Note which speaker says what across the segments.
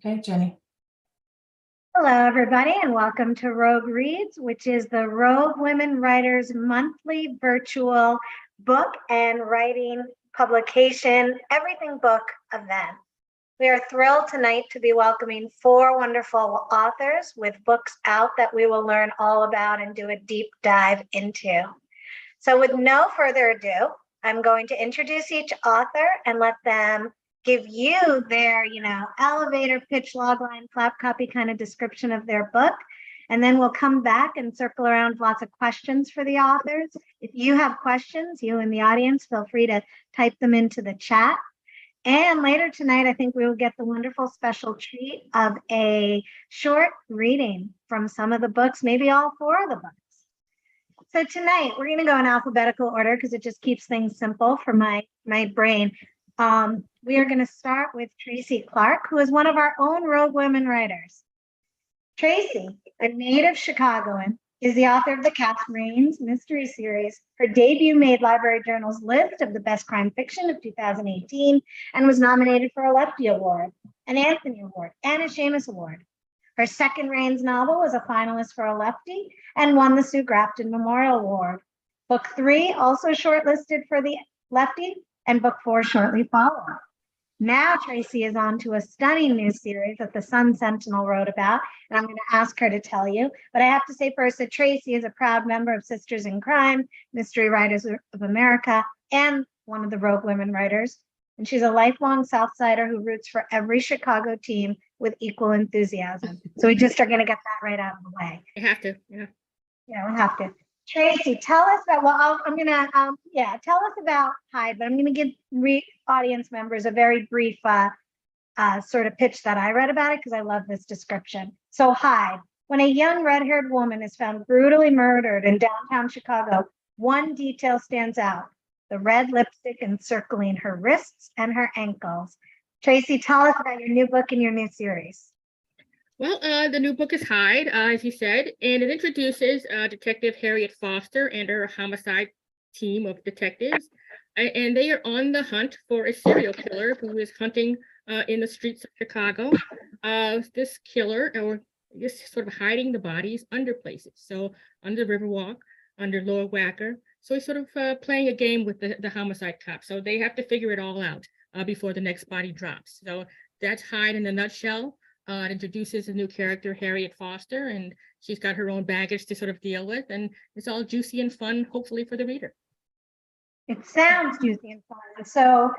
Speaker 1: Okay, Jenny.
Speaker 2: Hello, everybody, and welcome to Rogue Reads, which is the Rogue Women Writers monthly virtual book and writing publication, everything book event. We are thrilled tonight to be welcoming 4 wonderful authors with books out that we will learn all about and do a deep dive into. So with no further ado, I'm going to introduce each author and let them give you their, elevator pitch, logline, flap copy kind of description of their book. And then we'll come back and circle around with lots of questions for the authors. If you have questions, you in the audience, feel free to type them into the chat. And later tonight, I think we will get the wonderful special treat of a short reading from some of the books, maybe all 4 of the books. So tonight, we're going to go in alphabetical order because it just keeps things simple for my brain. We are going to start with TRACY CLARK, who is one of our own Rogue Women writers. TRACY, a native Chicagoan, is the author of the Cat's Reigns mystery series. Her debut made Library Journal's list of the best crime fiction of 2018 and was nominated for a Lefty Award, an Anthony Award, and a Shamus Award. Her second Reigns novel was a finalist for a Lefty and won the Sue Grafton Memorial Award. Book 3 also shortlisted for the Lefty, and book 4 shortly followed. Now TRACY is on to a stunning new series that the Sun Sentinel wrote about, and I'm going to ask her to tell you. But I have to say first that TRACY is a proud member of Sisters in Crime, Mystery Writers of America, and one of the Rogue Women writers. And she's a lifelong Southsider who roots for every Chicago team with equal enthusiasm. So we just are going to get that right out of the way.
Speaker 3: You have to, yeah.
Speaker 2: Yeah, we have to. TRACY, tell us about, tell us about Hyde, but I'm going to give audience members a very brief sort of pitch that I read about it because I love this description. So Hyde, when a young red-haired woman is found brutally murdered in downtown Chicago, one detail stands out, the red lipstick encircling her wrists and her ankles. TRACY, tell us about your new book and your new series.
Speaker 3: Well, the new book is Hyde, as you said, and it introduces Detective Harriet Foster and her homicide team of detectives. And they are on the hunt for a serial killer who is hunting in the streets of Chicago. This killer, or just sort of hiding the bodies under places. So under the Riverwalk, under Lower Wacker. So he's sort of playing a game with the homicide cop. So they have to figure it all out before the next body drops. So that's Hyde in a nutshell. It introduces a new character, Harriet Foster, and she's got her own baggage to sort of deal with, and it's all juicy and fun, hopefully, for the reader.
Speaker 2: It sounds juicy and fun. So,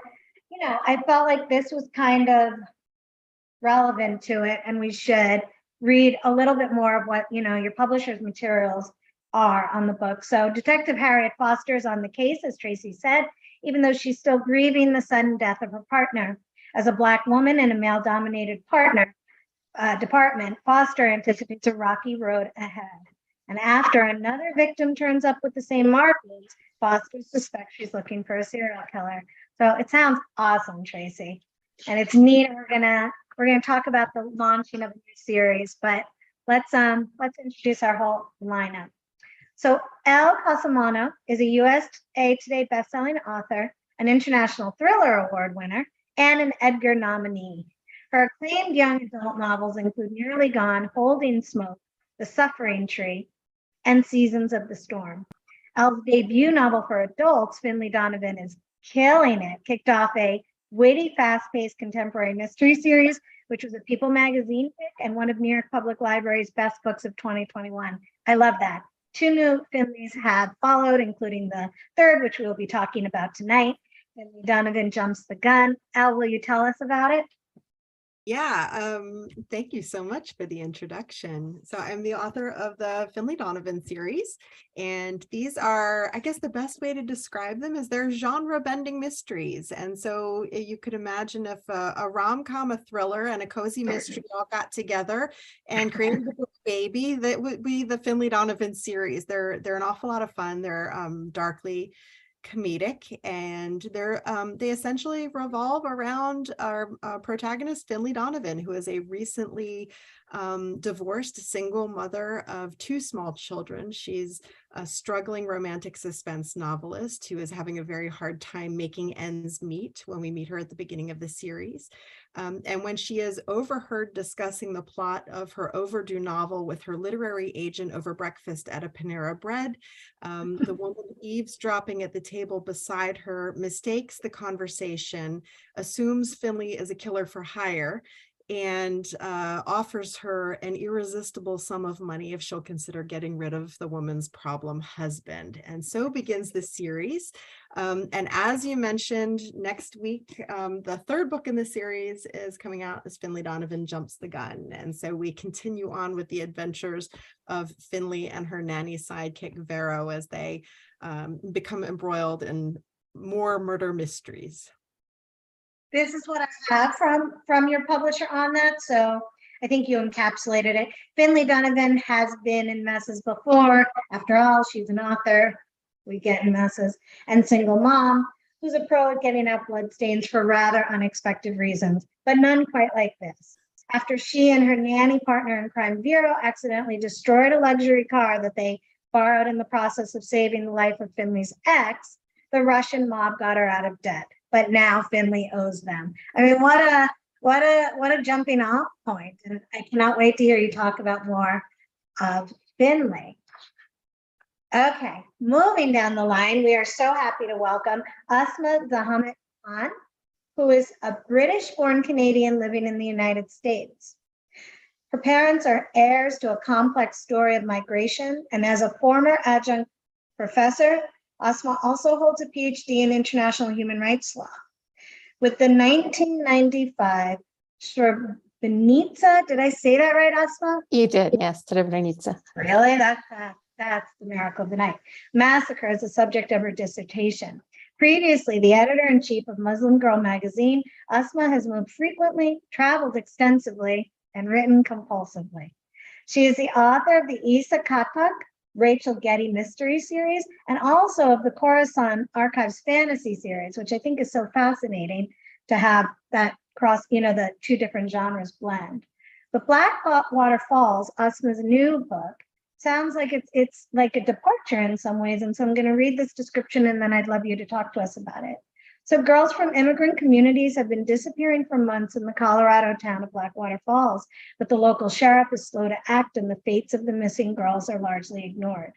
Speaker 2: I felt like this was kind of relevant to it, and we should read a little bit more of what, your publisher's materials are on the book. So Detective Harriet Foster is on the case, as TRACY said, even though she's still grieving the sudden death of her partner. As a Black woman in a male-dominated department, Foster anticipates a rocky road ahead. And after another victim turns up with the same markings, Foster suspects she's looking for a serial killer. So it sounds awesome, TRACY. And it's neat. We're gonna talk about the launching of a new series, but let's introduce our whole lineup. So Elle Cosimano is a USA Today bestselling author, an International Thriller Award winner, and an Edgar nominee. Her acclaimed young adult novels include Nearly Gone, Holding Smoke, The Suffering Tree, and Seasons of the Storm. Elle's debut novel for adults, Finlay Donovan, is killing it. Kicked off a witty, fast-paced contemporary mystery series, which was a People magazine pick and one of New York Public Library's best books of 2021. I love that. 2 new Finlays have followed, including the third, which we'll be talking about tonight. Finlay Donovan Jumps the Gun. Elle, will you tell us about it?
Speaker 4: Yeah, thank you so much for the introduction. So I'm the author of the Finlay Donovan series, and these are, I guess the best way to describe them is they're genre-bending mysteries. And so you could imagine if a rom-com, a thriller, and a cozy mystery all got together and created a baby, that would be the Finlay Donovan series. They're an awful lot of fun. They're darkly comedic, and they essentially revolve around our protagonist Finlay Donovan, who is a recently divorced single mother of 2 small children. She's a struggling romantic suspense novelist who is having a very hard time making ends meet when we meet her at the beginning of the series. And when she is overheard discussing the plot of her overdue novel with her literary agent over breakfast at a Panera Bread, the woman eavesdropping at the table beside her mistakes the conversation, assumes Finlay is a killer for hire, and offers her an irresistible sum of money if she'll consider getting rid of the woman's problem husband. And so begins the series. And as you mentioned, next week, the third book in the series is coming out as Finlay Donovan Jumps the Gun. And so we continue on with the adventures of Finlay and her nanny sidekick Vero as they become embroiled in more murder mysteries.
Speaker 2: This is what I have from your publisher on that. So I think you encapsulated it. Finlay Donovan has been in messes before. After all, she's an author. We get in messes. And single mom, who's a pro at getting out bloodstains for rather unexpected reasons, but none quite like this. After she and her nanny partner in crime, Vero, accidentally destroyed a luxury car that they borrowed in the process of saving the life of Finlay's ex, the Russian mob got her out of debt. But now Finlay owes them. I mean, what a jumping off point. And I cannot wait to hear you talk about more of Finlay. Okay, moving down the line, we are so happy to welcome AUSMA ZEHANAT KHAN, who is a British-born Canadian living in the United States. Her parents are heirs to a complex story of migration, and as a former adjunct professor, AUSMA also holds a PhD in international human rights law. With the 1995 Srebrenica, did I say that right, AUSMA?
Speaker 1: You did, yes, Srebrenica.
Speaker 2: Really? That's the miracle of the night. Massacre as the subject of her dissertation. Previously, the editor-in-chief of Muslim Girl magazine, AUSMA has moved frequently, traveled extensively, and written compulsively. She is the author of the Isa Katak, Rachel Getty mystery series, and also of the Khorasan Archives fantasy series, which I think is so fascinating to have that cross, the two different genres blend. But Blackwater Falls, AUSMA's new book, sounds like it's like a departure in some ways. And so I'm going to read this description and then I'd love you to talk to us about it. So girls from immigrant communities have been disappearing for months in the Colorado town of Blackwater Falls, but the local sheriff is slow to act and the fates of the missing girls are largely ignored.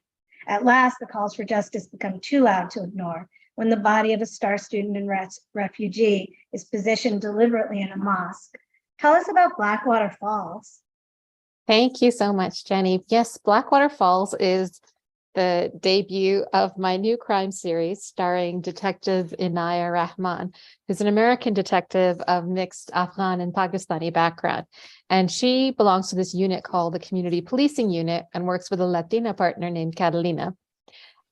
Speaker 2: At last, the calls for justice become too loud to ignore when the body of a star student and refugee is positioned deliberately in a mosque. Tell us about Blackwater Falls.
Speaker 1: Thank you so much, Jenny. Yes, Blackwater Falls is the debut of my new crime series starring Detective Inaya Rahman, who's an American detective of mixed Afghan and Pakistani background. And she belongs to this unit called the Community Policing Unit and works with a Latina partner named Catalina.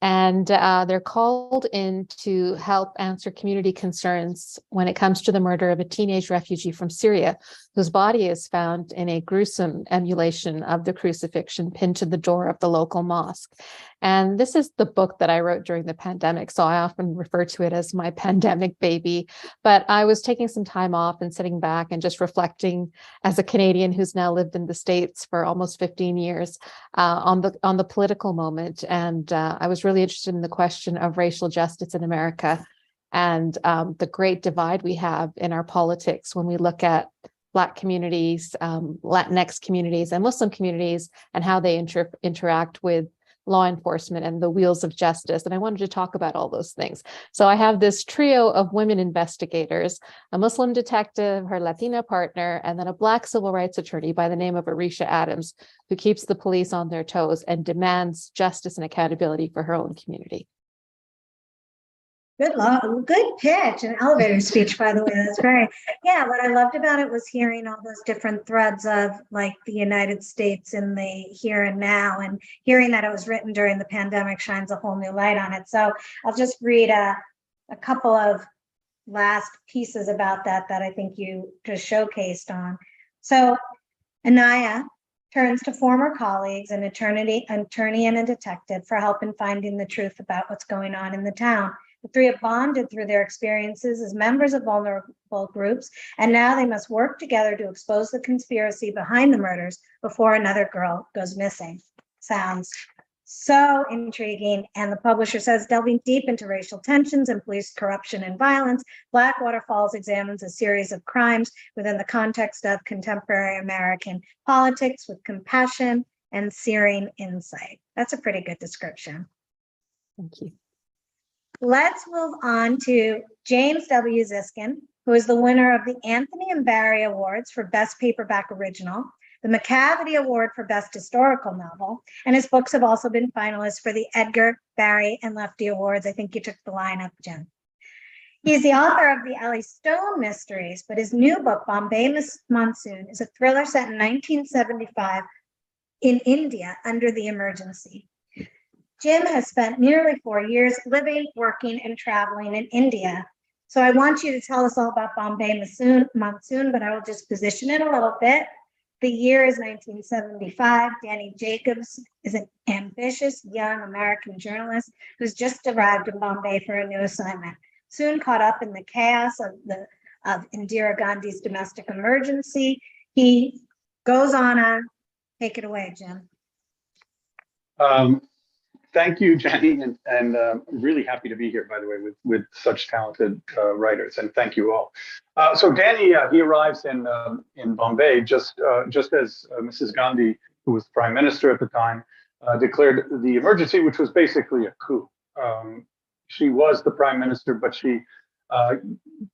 Speaker 1: And they're called in to help answer community concerns when it comes to the murder of a teenage refugee from Syria, whose body is found in a gruesome emulation of the crucifixion pinned to the door of the local mosque. And this is the book that I wrote during the pandemic, so I often refer to it as my pandemic baby. But I was taking some time off and sitting back and just reflecting as a Canadian who's now lived in the States for almost 15 years on the political moment. And I was really interested in the question of racial justice in America and the great divide we have in our politics when we look at Black communities, Latinx communities, and Muslim communities, and how they interact with law enforcement and the wheels of justice. And I wanted to talk about all those things. So I have this trio of women investigators, a Muslim detective, her Latina partner, and then a Black civil rights attorney by the name of Arisha Adams, who keeps the police on their toes and demands justice and accountability for her own community.
Speaker 2: Good pitch, an elevator speech, by the way. That's great. Yeah, what I loved about it was hearing all those different threads of like the United States in the here and now, and hearing that it was written during the pandemic shines a whole new light on it. So I'll just read a couple of last pieces about that I think you just showcased on. So Inaya turns to former colleagues, an attorney and a detective for help in finding the truth about what's going on in the town. The three have bonded through their experiences as members of vulnerable groups, and now they must work together to expose the conspiracy behind the murders before another girl goes missing. Sounds So intriguing. And the publisher says, delving deep into racial tensions and police corruption and violence, Blackwater Falls examines a series of crimes within the context of contemporary American politics with compassion and searing insight. That's a pretty good description.
Speaker 1: Thank you.
Speaker 2: Let's move on to James W. Ziskin, who is the winner of the Anthony and Barry Awards for Best Paperback Original, the McCavity Award for Best Historical Novel, and his books have also been finalists for the Edgar, Barry, and Lefty Awards. I think you took the line up, Jim. He's the author of the Ellie Stone mysteries, but his new book, Bombay Monsoon, is a thriller set in 1975 in India under the emergency. Jim has spent nearly 4 years living, working, and traveling in India. So I want you to tell us all about Bombay Monsoon, but I will just position it a little bit. The year is 1975. Danny Jacobs is an ambitious young American journalist who's just arrived in Bombay for a new assignment. Soon caught up in the chaos of Indira Gandhi's domestic emergency, he goes on a, take it away, Jim.
Speaker 5: Thank you, Jenny, and really happy to be here, by the way, with such talented writers, and thank you all. So Danny, he arrives in Bombay just as Mrs. Gandhi, who was prime minister at the time, declared the emergency, which was basically a coup. She was the prime minister, but she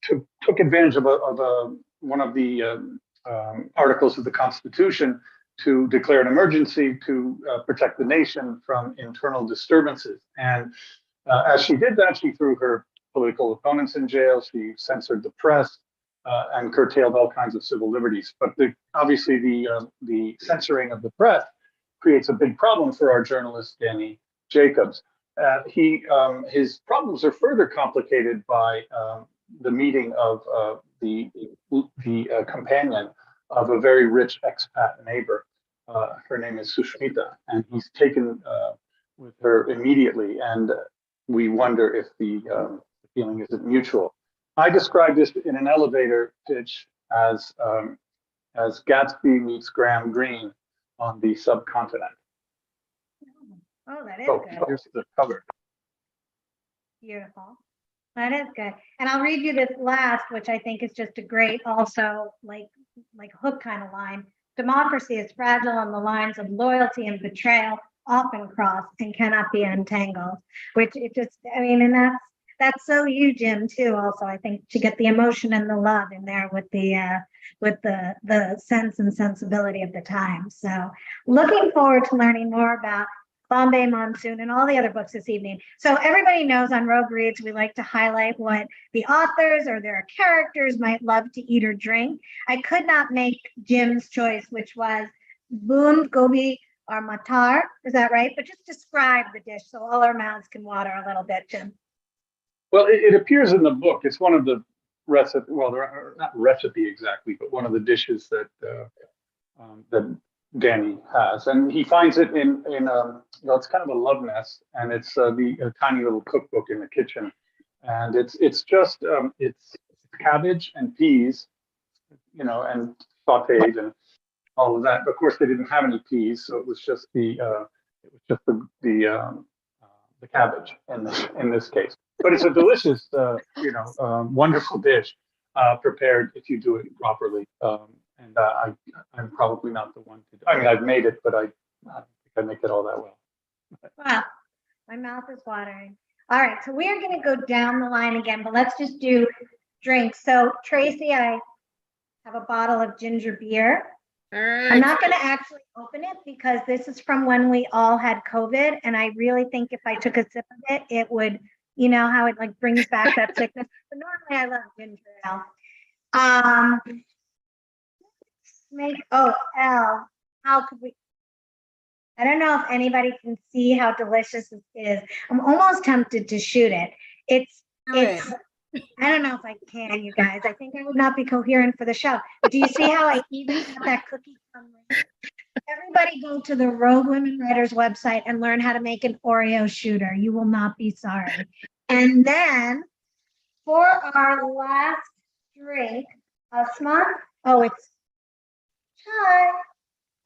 Speaker 5: took advantage of one of the articles of the Constitution to declare an emergency to protect the nation from internal disturbances. And as she did that, she threw her political opponents in jail, she censored the press, and curtailed all kinds of civil liberties. But obviously the censoring of the press creates a big problem for our journalist, Danny Jacobs. His problems are further complicated by the meeting of the companion of a very rich expat neighbor. Her name is Sushmita, and he's taken with her immediately, and we wonder if the feeling isn't mutual. I describe this in an elevator pitch as Gatsby meets Graham Greene on the subcontinent.
Speaker 2: Oh, that is
Speaker 5: So
Speaker 2: good.
Speaker 5: here's the cover.
Speaker 2: Beautiful. That is good. And I'll read you this last, which I think is just a great, also like hook kind of line. Democracy is fragile on the lines of loyalty and betrayal, often cross and cannot be untangled. Which it just, I mean, and that's so you, Jim, too. Also, I think to get the emotion and the love in there with the sense and sensibility of the time. So, looking forward to learning more about Bombay Monsoon and all the other books this evening. So everybody knows on Rogue Reads, we like to highlight what the authors or their characters might love to eat or drink. I could not make Jim's choice, which was Boond Gobi or Matar. Is that right? But just describe the dish so all our mouths can water a little bit, Jim.
Speaker 5: Well, it appears in the book. It's one of the recipe. Well, there are not recipe exactly, but one of the dishes that that Danny has, and he finds it in it's kind of a love nest, and it's a tiny little cookbook in the kitchen, and it's just it's cabbage and peas, and sautéed and all of that. But of course, they didn't have any peas, so it was just the cabbage in this case. But it's a delicious, wonderful dish, prepared if you do it properly. And I'm probably not the one to do. I mean, I've made it, but I don't think I make it all that well.
Speaker 2: Wow, my mouth is watering. All right, so we are going to go down the line again, but let's just do drinks. So Tracy, I have a bottle of ginger beer.
Speaker 3: All right.
Speaker 2: I'm not going to actually open it because this is from when we all had COVID, and I really think if I took a sip of it, it would, you know how it like brings back that sickness. But normally I love ginger ale. Elle, how could we? I don't know if anybody can see how delicious this is. I'm almost tempted to shoot it. It's I don't know if I can, you guys. I think I would not be coherent for the show. But do you see how I even got that cookie from me? Everybody go to the Rogue Women Writers website and learn how to make an Oreo shooter. You will not be sorry. And then for our last drink, AUSMA, it's chai.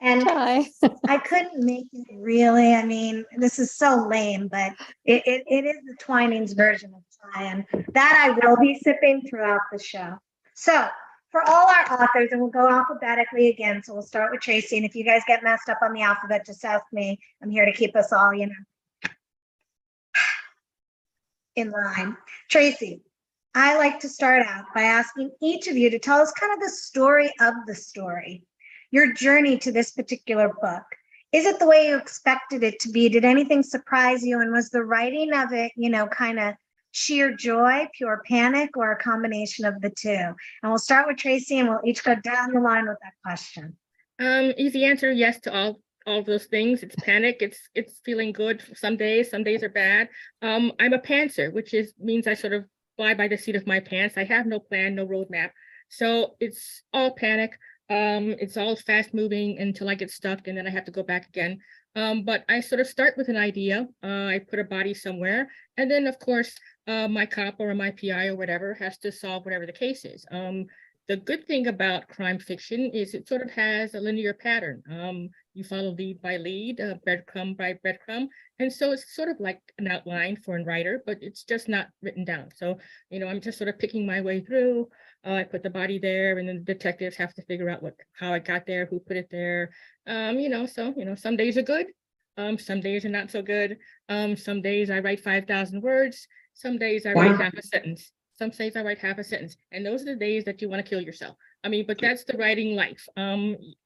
Speaker 2: And
Speaker 1: Hi.
Speaker 2: I couldn't make it really. I mean, this is so lame, but it is the Twinings version of chai, and that I will be sipping throughout the show. So for all our authors, and we'll go alphabetically again. So we'll start with Tracy. And if you guys get messed up on the alphabet, just ask me. I'm here to keep us all, in line. Tracy, I like to start out by asking each of you to tell us kind of the story of the story, your journey to this particular book. Is it the way you expected it to be? Did anything surprise you? And was the writing of it, kind of sheer joy, pure panic, or a combination of the two? And we'll start with Tracy, and we'll each go down the line with that question.
Speaker 3: Easy answer, yes to all of those things. It's panic. It's feeling good some days are bad. I'm a pantser, which means I sort of fly by the seat of my pants. I have no plan, no roadmap. So it's all panic. It's all fast moving until I get stuck and then I have to go back again. But I sort of start with an idea. I put a body somewhere, and then of course, my cop or my PI or whatever has to solve whatever the case is. The good thing about crime fiction is it sort of has a linear pattern. You follow lead by lead, breadcrumb by breadcrumb. And so it's sort of like an outline for a writer, but it's just not written down. So, I'm just sort of picking my way through. I put the body there, and then the detectives have to figure out how I got there, who put it there. Some days are good. Some days are not so good. Some days I write 5,000 words. Some days I write half a sentence. Some days I write half a sentence, and those are the days that you want to kill yourself. But that's the writing life.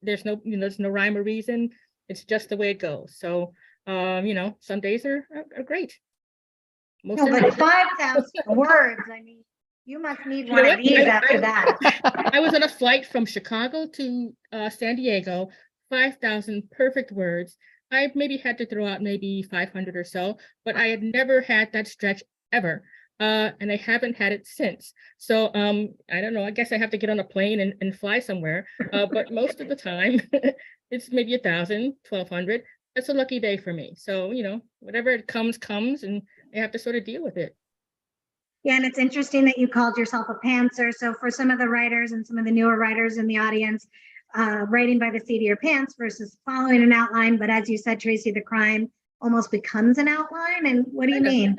Speaker 3: There's no rhyme or reason. It's just the way it goes. So, some days are great.
Speaker 2: No, but 5,000 words. You must need one of these after that.
Speaker 3: I was on a flight from Chicago to San Diego, 5,000 perfect words. I maybe had to throw out maybe 500 or so, but I had never had that stretch ever. And I haven't had it since. So I don't know, I guess I have to get on a plane and fly somewhere. But most of the time, it's maybe 1,000, 1,200. That's a lucky day for me. So, whatever it comes, and I have to sort of deal with it.
Speaker 2: Yeah, and it's interesting that you called yourself a pantser. So for some of the writers and some of the newer writers in the audience, writing by the seat of your pants versus following an outline. But as you said, Tracy, the crime almost becomes an outline. And what do you mean?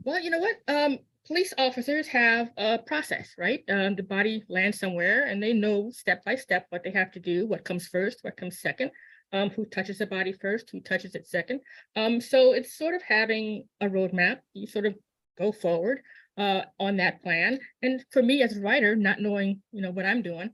Speaker 3: Well, you know what? Police officers have a process, right? The body lands somewhere and they know step by step what they have to do, what comes first, what comes second, who touches the body first, who touches it second. So it's sort of having a roadmap. You sort of go forward on that plan. And for me as a writer, not knowing, what I'm doing,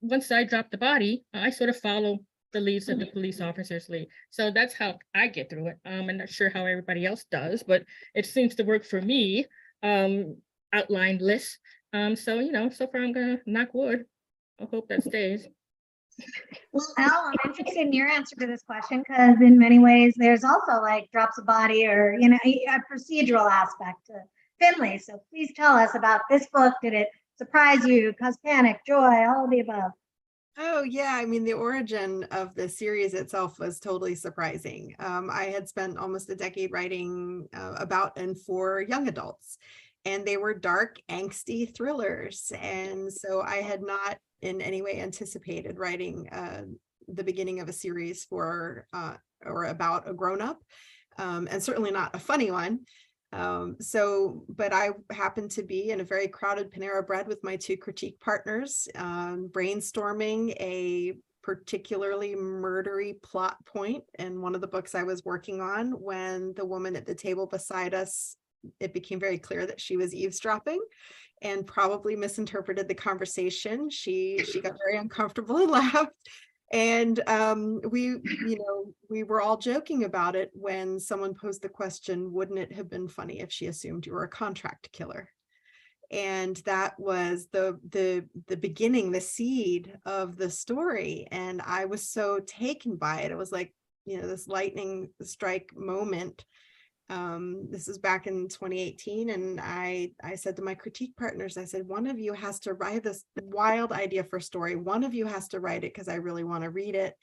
Speaker 3: once I drop the body, I sort of follow the leads that the police officers lead. So that's how I get through it. I'm not sure how everybody else does, but it seems to work for me. Outlined lists. So far I'm gonna knock wood. I hope that stays.
Speaker 2: Well, Elle, I'm interested in your answer to this question because in many ways there's also like drops a body or a procedural aspect to Finlay. So please tell us about this book. Did it surprise you, cause panic, joy, all of the above?
Speaker 4: Oh, yeah. The origin of the series itself was totally surprising. I had spent almost a decade writing about and for young adults, and they were dark, angsty thrillers. And so I had not in any way anticipated writing the beginning of a series for or about a grown-up, and certainly not a funny one. But I happened to be in a very crowded Panera Bread with my two critique partners, brainstorming a particularly murdery plot point in one of the books I was working on when the woman at the table beside us, it became very clear that she was eavesdropping and probably misinterpreted the conversation. She got very uncomfortable and laughed. And we were all joking about it when someone posed the question, wouldn't it have been funny if she assumed you were a contract killer? And that was the beginning, the seed of the story. And I was so taken by it. It was like, this lightning strike moment. This is back in 2018. And I said to my critique partners, I said, one of you has to write this wild idea for a story. One of you has to write it because I really want to read it.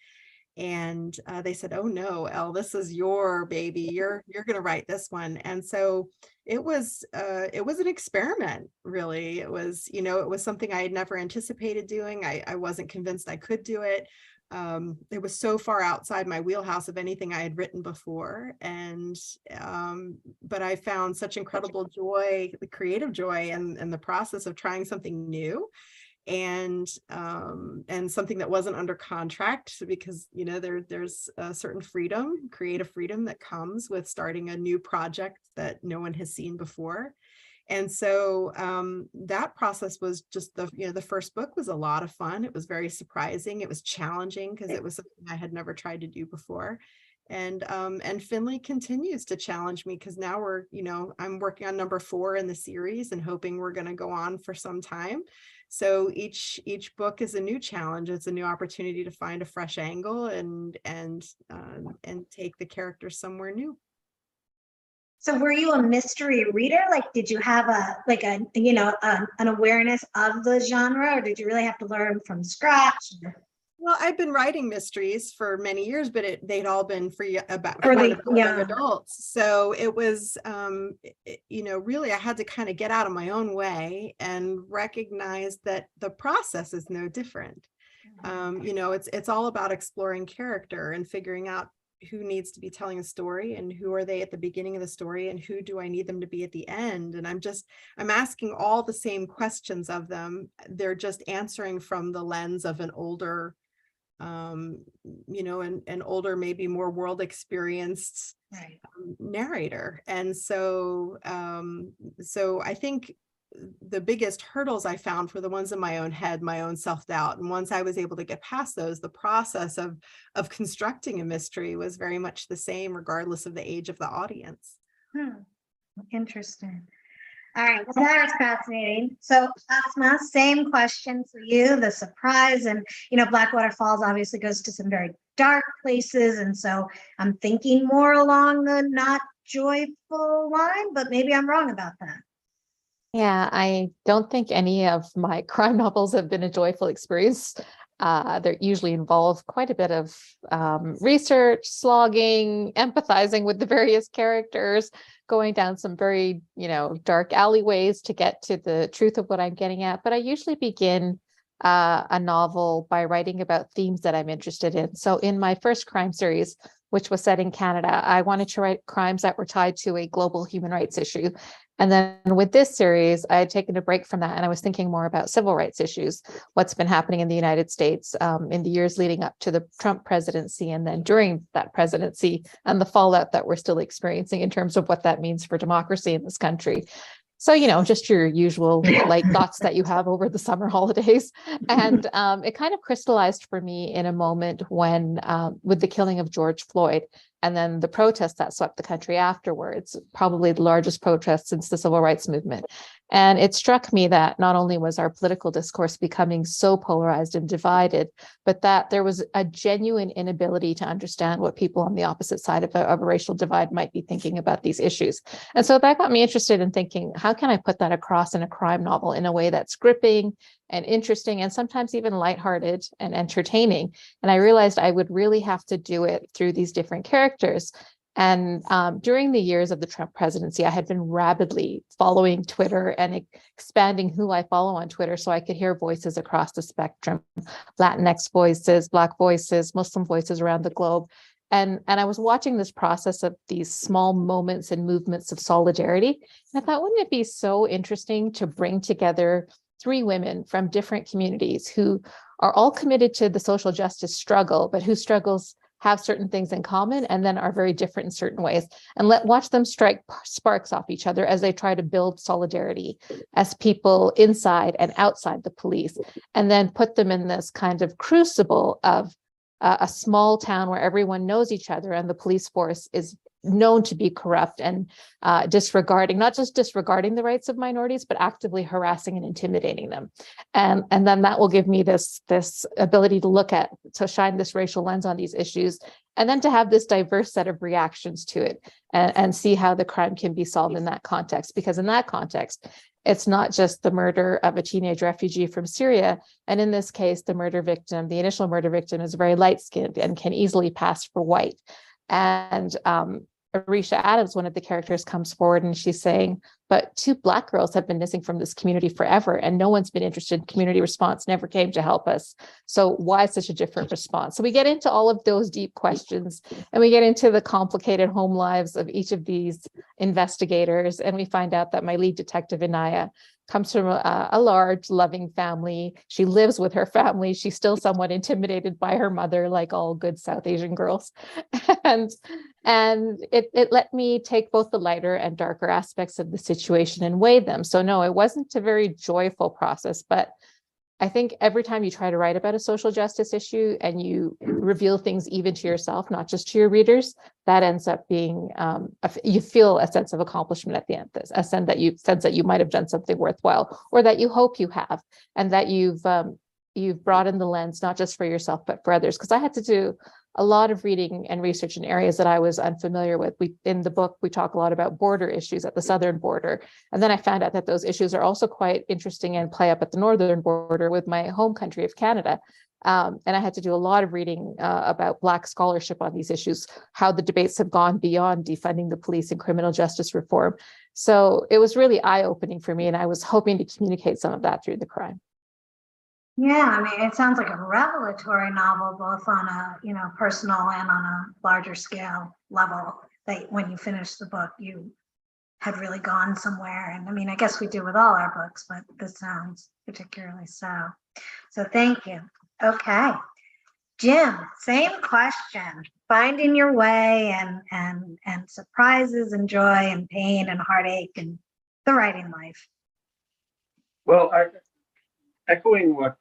Speaker 4: And they said, oh no, Elle, this is your baby. You're going to write this one. And so it was an experiment, really. It was, it was something I had never anticipated doing. I wasn't convinced I could do it. it was so far outside my wheelhouse of anything I had written before. And but I found such incredible joy, the creative joy, and the process of trying something new, and something that wasn't under contract, because there's a certain freedom, creative freedom, that comes with starting a new project that no one has seen before. And so that process was just the first book was a lot of fun. It was very surprising. It was challenging because it was something I had never tried to do before. And Finlay continues to challenge me, because now I'm working on number 4 in the series and hoping we're going to go on for some time. So each book is a new challenge. It's a new opportunity to find a fresh angle and take the characters somewhere new.
Speaker 2: So were you a mystery reader? Like, did you have an awareness of the genre, or did you really have to learn from scratch?
Speaker 4: Well, I've been writing mysteries for many years, but they'd all been for young adults. So it was, really I had to kind of get out of my own way and recognize that the process is no different. It's all about exploring character and figuring out who needs to be telling a story, and who are they at the beginning of the story, and who do I need them to be at the end. And I'm asking all the same questions of them. They're just answering from the lens of an older, an older, maybe more world experienced narrator. And so I think the biggest hurdles I found were the ones in my own head, my own self-doubt. And once I was able to get past those, the process of constructing a mystery was very much the same, regardless of the age of the audience.
Speaker 2: Interesting. All right, well, that is fascinating. So, AUSMA, same question for you, the surprise. And, Blackwater Falls obviously goes to some very dark places. And so I'm thinking more along the not joyful line, but maybe I'm wrong about that.
Speaker 1: Yeah, I don't think any of my crime novels have been a joyful experience. They usually involve quite a bit of research, slogging, empathizing with the various characters, going down some very, dark alleyways to get to the truth of what I'm getting at. But I usually begin a novel by writing about themes that I'm interested in. So in my first crime series, which was set in Canada, I wanted to write crimes that were tied to a global human rights issue. And then with this series, I had taken a break from that, and I was thinking more about civil rights issues, what's been happening in the United States in the years leading up to the Trump presidency, and then during that presidency, and the fallout that we're still experiencing in terms of what that means for democracy in this country. So, just your usual light thoughts that you have over the summer holidays. And it kind of crystallized for me in a moment when, with the killing of George Floyd, and then the protests that swept the country afterwards, probably the largest protest since the civil rights movement. And it struck me that not only was our political discourse becoming so polarized and divided, but that there was a genuine inability to understand what people on the opposite side of a racial divide might be thinking about these issues. And so that got me interested in thinking, how can I put that across in a crime novel in a way that's gripping and interesting, and sometimes even lighthearted and entertaining? And I realized I would really have to do it through these different characters. And during the years of the Trump presidency, I had been rapidly following Twitter and expanding who I follow on Twitter so I could hear voices across the spectrum, Latinx voices, Black voices, Muslim voices around the globe. And I was watching this process of these small moments and movements of solidarity. And I thought, wouldn't it be so interesting to bring together 3 women from different communities who are all committed to the social justice struggle, but whose struggles have certain things in common and then are very different in certain ways, and watch them strike sparks off each other as they try to build solidarity as people inside and outside the police, and then put them in this kind of crucible of a small town where everyone knows each other and the police force is known to be corrupt and disregarding, not just disregarding the rights of minorities, but actively harassing and intimidating them. And then that will give me this ability to shine this racial lens on these issues, and then to have this diverse set of reactions to it, and see how the crime can be solved in that context. Because in that context, it's not just the murder of a teenage refugee from Syria. And in this case, the initial murder victim is very light-skinned and can easily pass for white. And Arisha Adams, one of the characters, comes forward and she's saying, but 2 Black girls have been missing from this community forever, and no one's been interested. Community response never came to help us. So why such a different response? So we get into all of those deep questions, and we get into the complicated home lives of each of these investigators. And we find out that my lead detective, Inaya, comes from a large, loving family. She lives with her family. She's still somewhat intimidated by her mother, like all good South Asian girls. And it let me take both the lighter and darker aspects of the situation and weigh them. So no, it wasn't a very joyful process, but I think every time you try to write about a social justice issue and you reveal things even to yourself, not just to your readers, that ends up being, you feel a sense of accomplishment at the end, a sense that you might have done something worthwhile, or that you hope you have, and that you've broadened the lens, not just for yourself, but for others. Because I had to do a lot of reading and research in areas that I was unfamiliar with. In the book, we talk a lot about border issues at the southern border. And then I found out that those issues are also quite interesting and play up at the northern border with my home country of Canada. And I had to do a lot of reading about Black scholarship on these issues, how the debates have gone beyond defunding the police and criminal justice reform. So it was really eye-opening for me, and I was hoping to communicate some of that through the crime.
Speaker 2: Yeah, I mean, it sounds like a revelatory novel, both on a, personal and on a larger scale level, that when you finish the book, you had really gone somewhere. And I mean, I guess we do with all our books, but this sounds particularly so. So thank you. Okay. Jim, same question. Finding your way and surprises and joy and pain and heartache and the writing life.
Speaker 5: Well, echoing what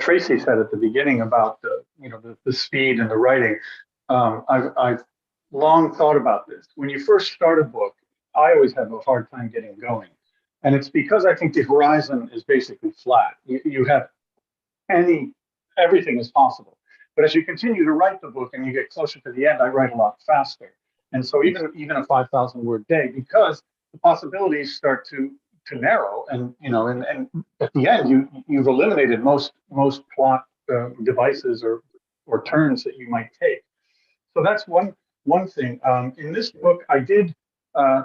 Speaker 5: Tracy said at the beginning about the speed and the writing, I've long thought about this. When you first start a book, I always have a hard time getting going, and it's because I think the horizon is basically flat. You have everything is possible, but as you continue to write the book and you get closer to the end, I write a lot faster, and so even a 5,000 word day, because the possibilities start to narrow, and at the end you've eliminated most plot devices or turns that you might take. So that's one thing. In this book, I did.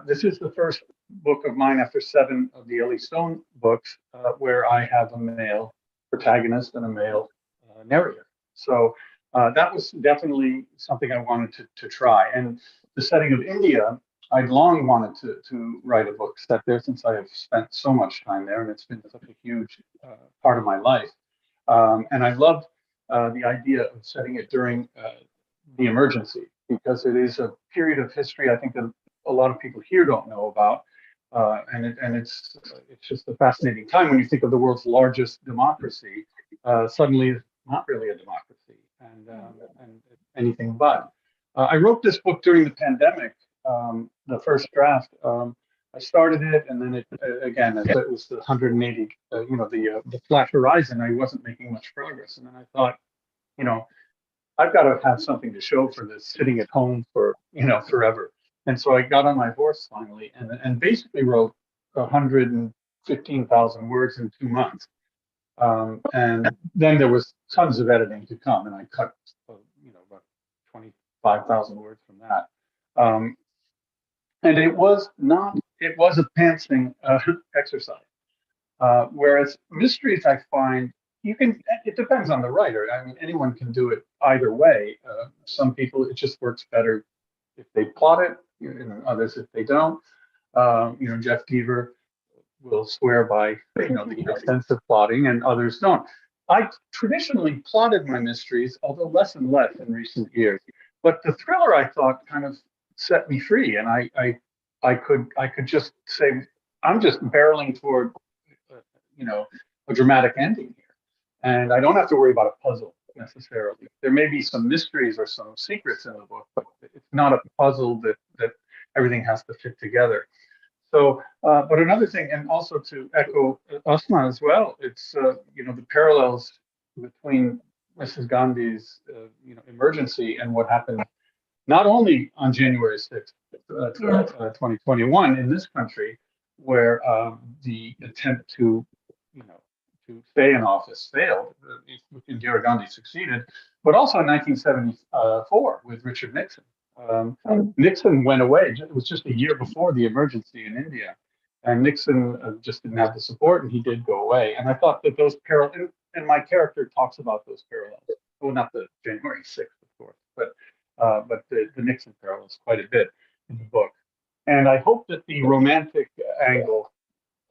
Speaker 5: This is the first book of mine after 7 of the Ellie Stone books where I have a male protagonist and a male narrator. So that was definitely something I wanted to try. And the setting of India, I'd long wanted to write a book set there, since I have spent so much time there, and it's been such a huge part of my life. And I loved the idea of setting it during the emergency, because it is a period of history I think that a lot of people here don't know about. And it's just a fascinating time when you think of the world's largest democracy. Suddenly, it's not really a democracy, and anything but. I wrote this book during the pandemic. The first draft, I started it, and then it was the 180, the flat horizon. I wasn't making much progress, and then I thought, I've got to have something to show for this, sitting at home for forever. And so I got on my horse finally, and basically wrote 115,000 words in 2 months. And then there was tons of editing to come, and I cut about 25,000 words from that. And it was a pantsing exercise. Whereas mysteries, I find, it depends on the writer. I mean, anyone can do it either way. Some people, it just works better if they plot it, others if they don't. Jeff Deaver will swear by, the extensive plotting, and others don't. I traditionally plotted my mysteries, although less and less in recent years. But the thriller, I thought, kind of set me free, and I could just say, I'm just barreling toward a dramatic ending here, and I don't have to worry about a puzzle necessarily. There may be some mysteries or some secrets in the book, but it's not a puzzle that everything has to fit together. So, but another thing, and also to echo AUSMA as well, it's the parallels between Mrs. Gandhi's emergency and what happened not only on January 6th, 2021 in this country, where the attempt to stay in office failed, Indira Gandhi succeeded, but also in 1974 with Richard Nixon. Nixon went away. It was just a year before the emergency in India. And Nixon just didn't have the support, and he did go away. And I thought that those parallels, and my character talks about those parallels. Well, not the January 6th, of course, but the Nixon parallels quite a bit in the book. And I hope that the romantic angle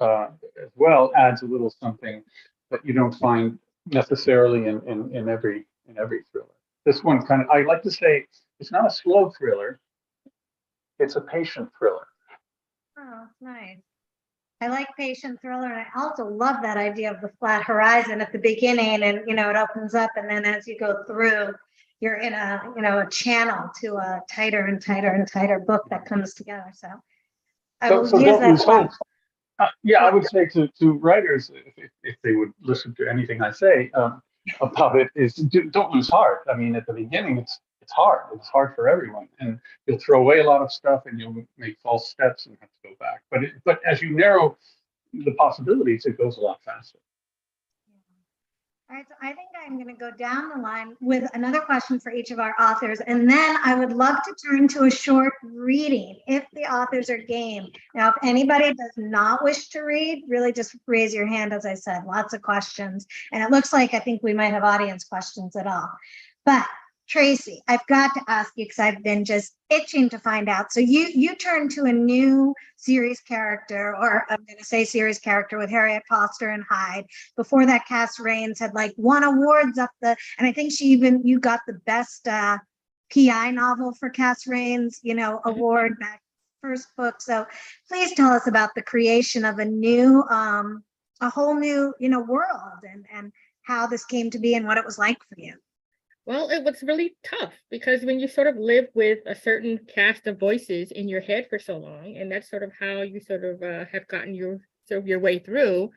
Speaker 5: as well adds a little something that you don't find necessarily in every thriller. This one kind of, I like to say, it's not a slow thriller, it's a patient thriller.
Speaker 2: Oh, nice. I like patient thriller, and I also love that idea of the flat horizon at the beginning, and it opens up, and then as you go through, you're in a channel to a tighter and tighter and tighter book that comes together. So I will
Speaker 5: So
Speaker 2: use
Speaker 5: don't
Speaker 2: that
Speaker 5: lose
Speaker 2: one.
Speaker 5: hope. Yeah, I would say to writers, if they would listen to anything I say about it, is don't lose heart. I mean, at the beginning, it's hard. It's hard for everyone, and you'll throw away a lot of stuff, and you'll make false steps and have to go back. But as you narrow the possibilities, it goes a lot faster.
Speaker 2: All right, so I think I'm going to go down the line with another question for each of our authors, and then I would love to turn to a short reading if the authors are game. Now, if anybody does not wish to read, really just raise your hand. As I said, lots of questions, and it looks like I think we might have audience questions at all. But Tracy, I've got to ask you because I've been just itching to find out. So you turned to a new series character, or I'm going to say series character, with Harriet Foster and Hyde. Before that, Cass Rains had won awards and I think you got the best PI novel for Cass Rains, award back first book. So please tell us about the creation of a whole new, world, and how this came to be and what it was like for you.
Speaker 3: Well, it was really tough because when you sort of live with a certain cast of voices in your head for so long, and that's sort of how you sort of have gotten your way through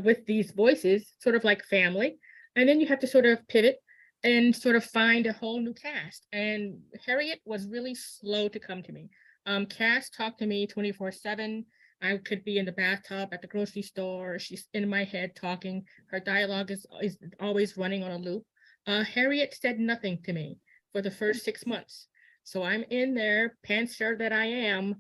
Speaker 3: with these voices, sort of like family, and then you have to sort of pivot and sort of find a whole new cast. And Harriet was really slow to come to me. Cass talked to me 24/7. I could be in the bathtub, at the grocery store. She's in my head talking. Her dialogue is always running on a loop. Harriet said nothing to me for the first 6 months. So I'm in there, pantser that I am,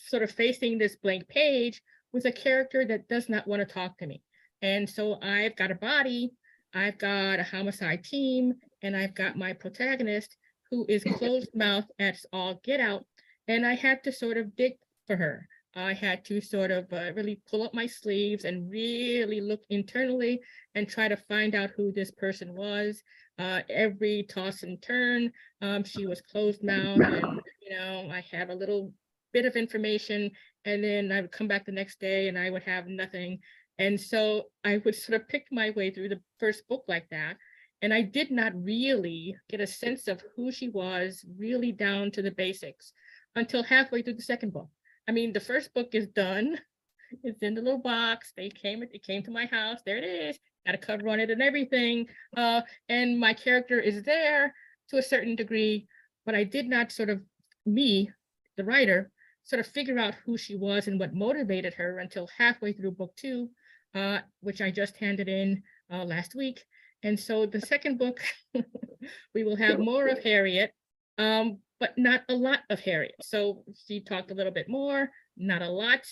Speaker 3: sort of facing this blank page with a character that does not want to talk to me. And so I've got a body, I've got a homicide team, and I've got my protagonist who is closed mouth as all get out. And I had to sort of dig for her. I had to sort of really pull up my sleeves and really look internally and try to find out who this person was. Every toss and turn, she was closed mouth, and I had a little bit of information, and then I would come back the next day and I would have nothing. And so I would sort of pick my way through the first book like that. And I did not really get a sense of who she was really down to the basics until halfway through the second book. I mean, the first book is done. It's in the little box. It came to my house. There it is. Got a cover on it and everything. And my character is there to a certain degree, but I did not sort of, me, the writer, sort of figure out who she was and what motivated her until halfway through book 2, which I just handed in last week. And so the second book, we will have more of Harriet, but not a lot of Harriet. So she talked a little bit more, not a lot.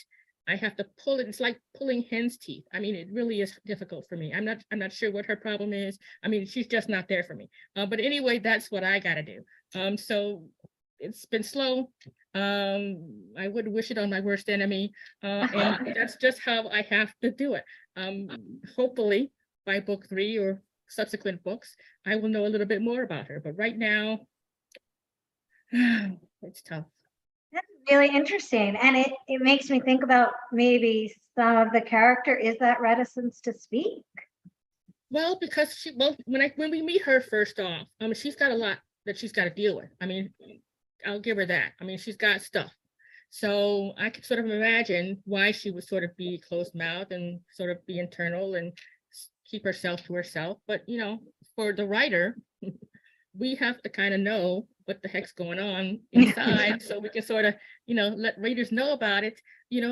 Speaker 3: I have to pull it. It's like pulling hen's teeth. I mean, it really is difficult for me. I'm not sure what her problem is. I mean, she's just not there for me. But anyway, that's what I got to do. So it's been slow. I wouldn't wish it on my worst enemy. And that's just how I have to do it. Hopefully by book 3 or subsequent books, I will know a little bit more about her. But right now, it's tough.
Speaker 2: That's really interesting. And it makes me think about maybe some of the character is that reticence to speak.
Speaker 3: Well, because when we meet her first off, she's got a lot that she's got to deal with. I mean, I'll give her that. I mean, she's got stuff. So I could sort of imagine why she would sort of be closed mouth and sort of be internal and keep herself to herself. But, for the writer, we have to kind of know what the heck's going on inside so we can sort of, let readers know about it,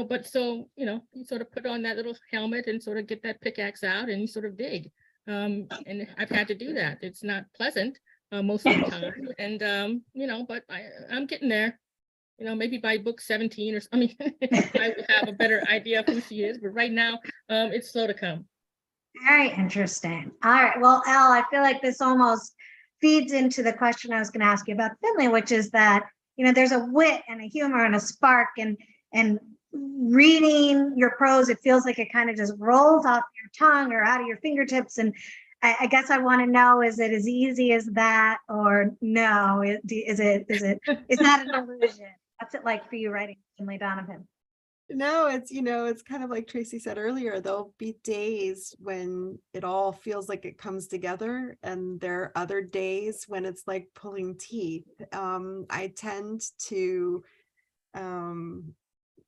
Speaker 3: but so, you sort of put on that little helmet and sort of get that pickaxe out and you sort of dig. And I've had to do that. It's not pleasant, most of the time. And but I'm getting there. Maybe by book 17 or something, I will have a better idea of who she is. But right now, it's slow to come.
Speaker 2: Very interesting. All right. Well, Elle, I feel like this almost feeds into the question I was going to ask you about Finlay, which is that, there's a wit and a humor and a spark, and reading your prose, it feels like it kind of just rolls off your tongue or out of your fingertips. And I guess I want to know, is it as easy as that, or no? Is that an illusion? What's it like for you writing Finlay Donovan?
Speaker 4: No, it's kind of like Tracy said earlier, there'll be days when it all feels like it comes together, and there are other days when it's like pulling teeth. I tend to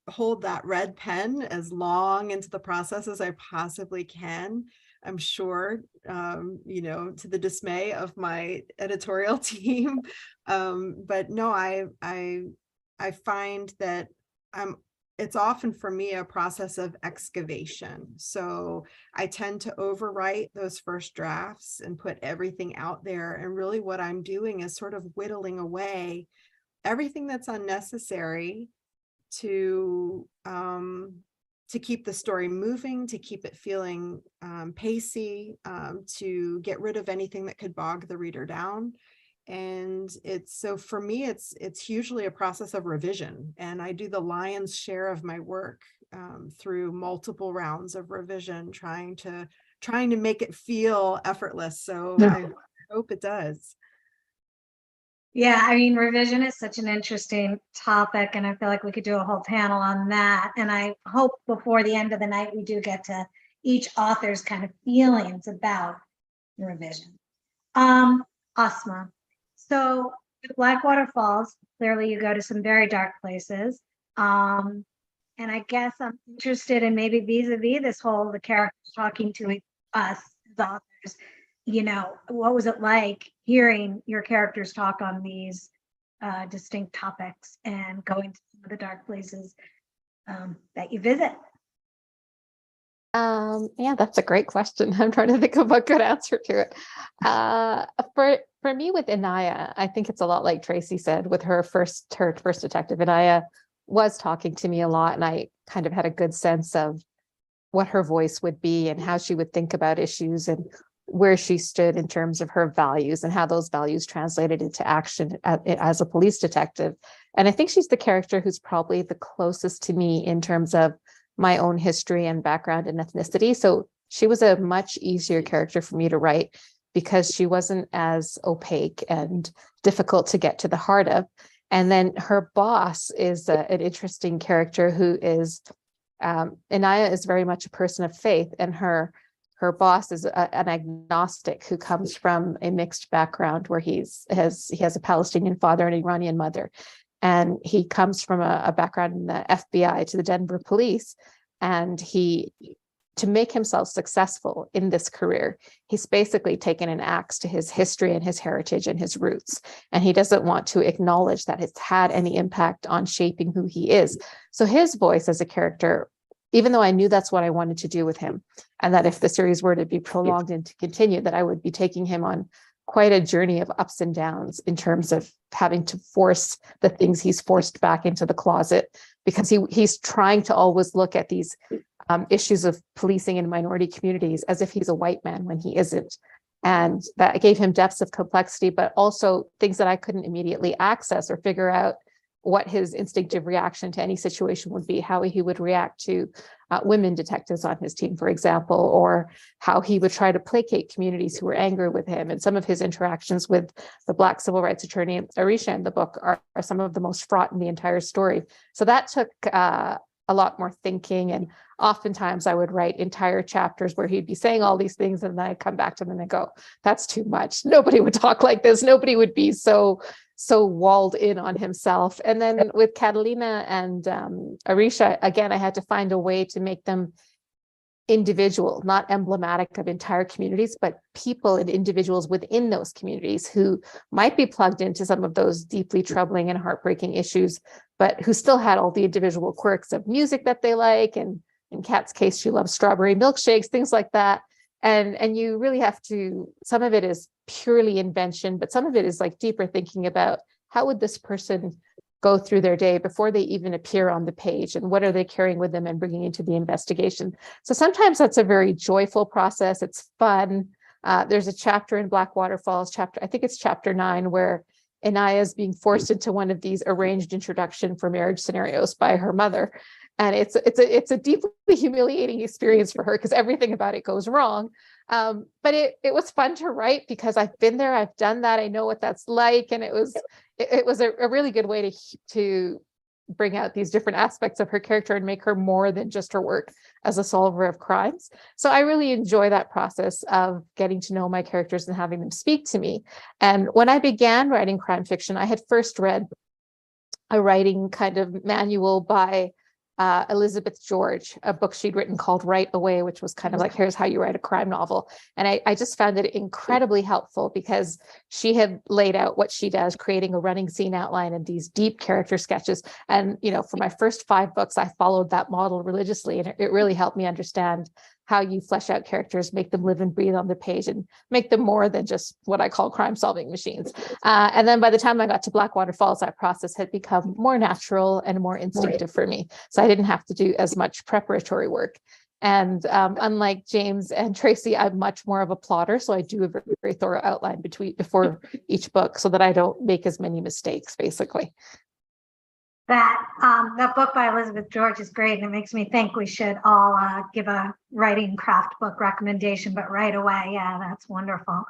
Speaker 4: hold that red pen as long into the process as I possibly can. I'm sure, to the dismay of my editorial team. But no, I find that it's often for me a process of excavation. So I tend to overwrite those first drafts and put everything out there. And really what I'm doing is sort of whittling away everything that's unnecessary to keep the story moving, to keep it feeling pacey, to get rid of anything that could bog the reader down. And for me, it's hugely a process of revision, and I do the lion's share of my work through multiple rounds of revision, trying to make it feel effortless. So I hope it does.
Speaker 2: Yeah, revision is such an interesting topic, and I feel like we could do a whole panel on that. And I hope before the end of the night, we do get to each author's kind of feelings about revision. AUSMA. So with Blackwater Falls, clearly you go to some very dark places. And I guess I'm interested in maybe vis-a-vis this whole, the characters talking to us as authors. What was it like hearing your characters talk on these distinct topics and going to some of the dark places that you visit?
Speaker 1: Yeah, that's a great question. I'm trying to think of a good answer to it. For me with Inaya, I think it's a lot like Tracy said with her first detective. Inaya was talking to me a lot, and I kind of had a good sense of what her voice would be and how she would think about issues and where she stood in terms of her values and how those values translated into action as a police detective. And I think she's the character who's probably the closest to me in terms of my own history and background and ethnicity. So she was a much easier character for me to write because she wasn't as opaque and difficult to get to the heart of. And then her boss is an interesting character who is, Inaya is very much a person of faith, and her boss is an agnostic who comes from a mixed background where he has a Palestinian father and an Iranian mother. And he comes from a background in the FBI to the Denver police. And to make himself successful in this career, he's basically taken an axe to his history and his heritage and his roots. And he doesn't want to acknowledge that it's had any impact on shaping who he is. So his voice as a character, even though I knew that's what I wanted to do with him, and that if the series were to be prolonged and to continue, that I would be taking him on quite a journey of ups and downs in terms of having to force the things he's forced back into the closet, because he's trying to always look at these issues of policing in minority communities as if he's a white man when he isn't. And that gave him depths of complexity, but also things that I couldn't immediately access or figure out what his instinctive reaction to any situation would be, how he would react to women detectives on his team, for example, or how he would try to placate communities who were angry with him. And some of his interactions with the Black civil rights attorney, Arisha, in the book are some of the most fraught in the entire story. So that took a lot more thinking. And oftentimes I would write entire chapters where he'd be saying all these things, and then I'd come back to them and go, that's too much. Nobody would talk like this. Nobody would be so walled in on himself. And then with Catalina and Arisha, again, I had to find a way to make them individual, not emblematic of entire communities, but people and individuals within those communities who might be plugged into some of those deeply troubling and heartbreaking issues, but who still had all the individual quirks of music that they like. And in Kat's case, she loves strawberry milkshakes, things like that. And you really have to, some of it is purely invention, but some of it is like deeper thinking about how would this person go through their day before they even appear on the page, and what are they carrying with them and bringing into the investigation. So sometimes that's a very joyful process. It's fun. There's a chapter in Blackwater Falls, I think it's chapter 9, where Inaya is being forced into one of these arranged introduction for marriage scenarios by her mother. And it's a deeply humiliating experience for her because everything about it goes wrong. But it was fun to write because I've been there, I've done that, I know what that's like. And it was a really good way to bring out these different aspects of her character and make her more than just her work as a solver of crimes. So I really enjoy that process of getting to know my characters and having them speak to me. And when I began writing crime fiction, I had first read a writing kind of manual by Elizabeth George, a book she'd written called Write Away, which was kind of like, here's how you write a crime novel. And I just found it incredibly helpful because she had laid out what she does, creating a running scene outline and these deep character sketches. And, for my first 5 books, I followed that model religiously, and it really helped me understand how you flesh out characters, make them live and breathe on the page, and make them more than just what I call crime-solving machines. And then by the time I got to Blackwater Falls, that process had become more natural and more instinctive for me. So I didn't have to do as much preparatory work. And unlike James and Tracy, I'm much more of a plotter. So I do a very, very thorough outline before each book so that I don't make as many mistakes, basically.
Speaker 2: That book by Elizabeth George is great, and it makes me think we should all give a writing craft book recommendation, but right away. Yeah, that's wonderful.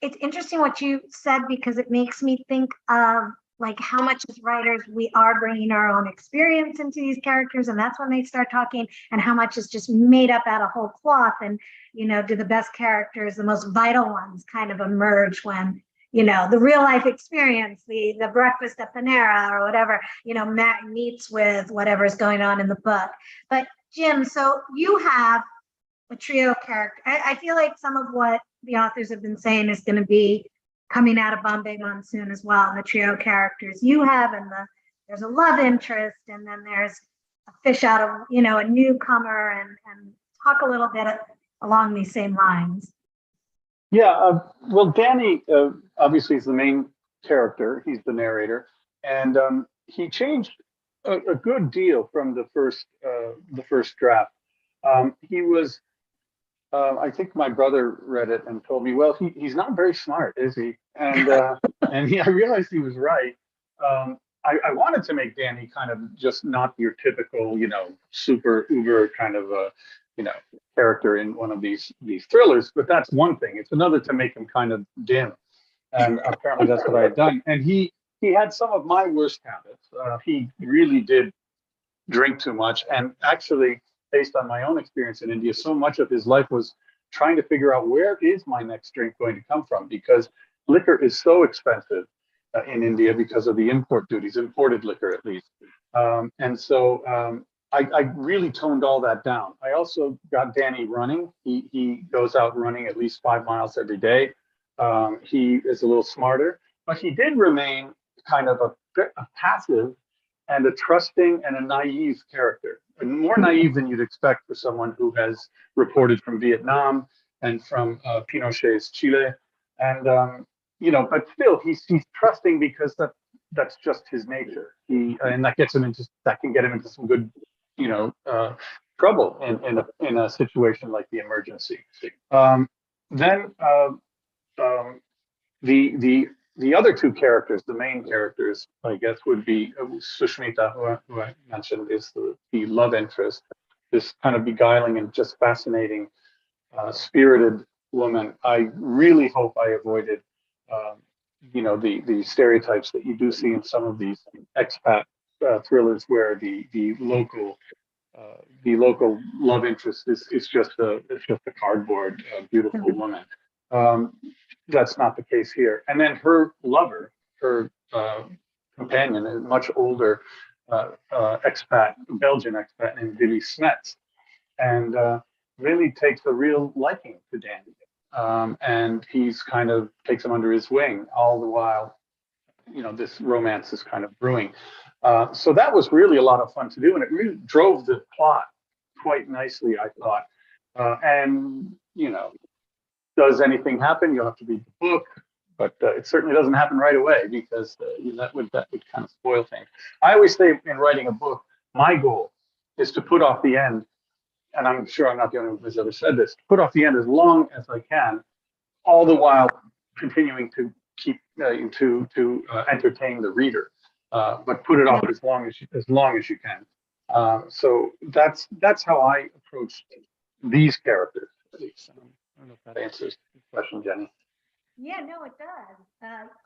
Speaker 2: It's interesting what you said, because it makes me think of like how much as writers we are bringing our own experience into these characters, and that's when they start talking, and how much is just made up out of whole cloth. And do the best characters, the most vital ones, kind of emerge when the real life experience, the breakfast at Panera or whatever, Matt meets with whatever's going on in the book. But Jim, so you have a trio character. I feel like some of what the authors have been saying is going to be coming out of Bombay Monsoon as well. And the trio characters you have, and there's a love interest, and then there's a fish out of, a newcomer, and talk a little bit along these same lines.
Speaker 5: Yeah, well, Danny obviously is the main character. He's the narrator, and he changed a good deal from the first draft. He was, I think my brother read it and told me, well, he's not very smart, is he? And I realized he was right. I wanted to make Danny kind of just not your typical, super uber kind of character in one of these thrillers, but that's one thing. It's another to make him kind of dim, and apparently that's what I had done. And he had some of my worst habits. He really did drink too much, and actually, based on my own experience in India, so much of his life was trying to figure out, where is my next drink going to come from, because liquor is so expensive in India because of the import duties, imported liquor at least. And so I really toned all that down. I also got Danny running. He goes out running at least 5 miles every day. He is a little smarter, but he did remain kind of a passive and a trusting and a naive character, and more naive than you'd expect for someone who has reported from Vietnam and from Pinochet's Chile. And, but still he's trusting because that's just his nature. And that can get him into some good, trouble in a situation like the Emergency. Then the other 2 characters, the main characters, I guess, would be Sushmita, who I mentioned, is the love interest, this kind of beguiling and just fascinating, spirited woman. I really hope I avoided, the stereotypes that you do see in some of these expat thrillers, where the local love interest is just a cardboard beautiful woman. That's not the case here. And then her lover, her companion, a much older Belgian expat named Billy Smets, and really takes a real liking to Danny. And he's kind of takes him under his wing, all the while, this romance is kind of brewing. So that was really a lot of fun to do, and it really drove the plot quite nicely, I thought. And, you know, does anything happen? You'll have to read the book, but it certainly doesn't happen right away because that would kind of spoil things. I always say in writing a book, my goal is to put off the end, and I'm sure I'm not the only one who's ever said this, put off the end as long as I can, all the while continuing to keep entertain the reader, but put it off as long as you can. So that's how I approach these characters. At least. I don't know if that answers the question, Jenny.
Speaker 2: Yeah, no, it does.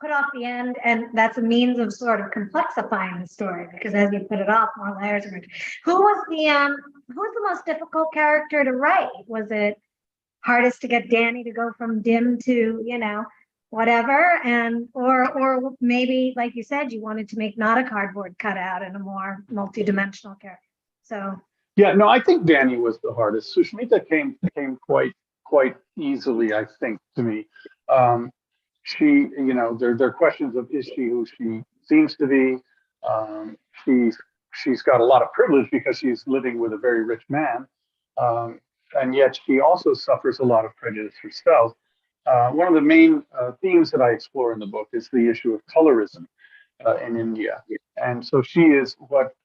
Speaker 2: Put off the end, and that's a means of sort of complexifying the story because as you put it off, more layers are. Who was the most difficult character to write? Was it hardest to get Danny to go from dim to, you know, whatever, and or maybe like you said, you wanted to make not a cardboard cutout and a more multidimensional character. So
Speaker 5: yeah, no, I think Danny was the hardest. Sushmita came quite easily, I think, to me. She, you know, there are questions of is she who she seems to be? She's got a lot of privilege because she's living with a very rich man, and yet she also suffers a lot of prejudice herself. One of the main themes that I explore in the book is the issue of colorism in India, and so she is what,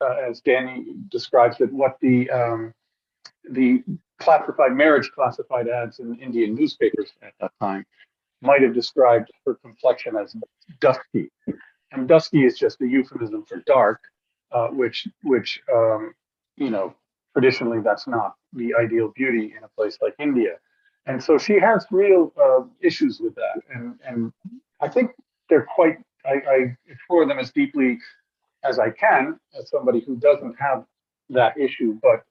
Speaker 5: as Danny describes it, what the marriage classified ads in Indian newspapers at that time might have described her complexion as dusky. And dusky is just a euphemism for dark, which you know, traditionally that's not the ideal beauty in a place like India. And so she has real issues with that. And I think they're quite, I explore them as deeply as I can as somebody who doesn't have that issue, but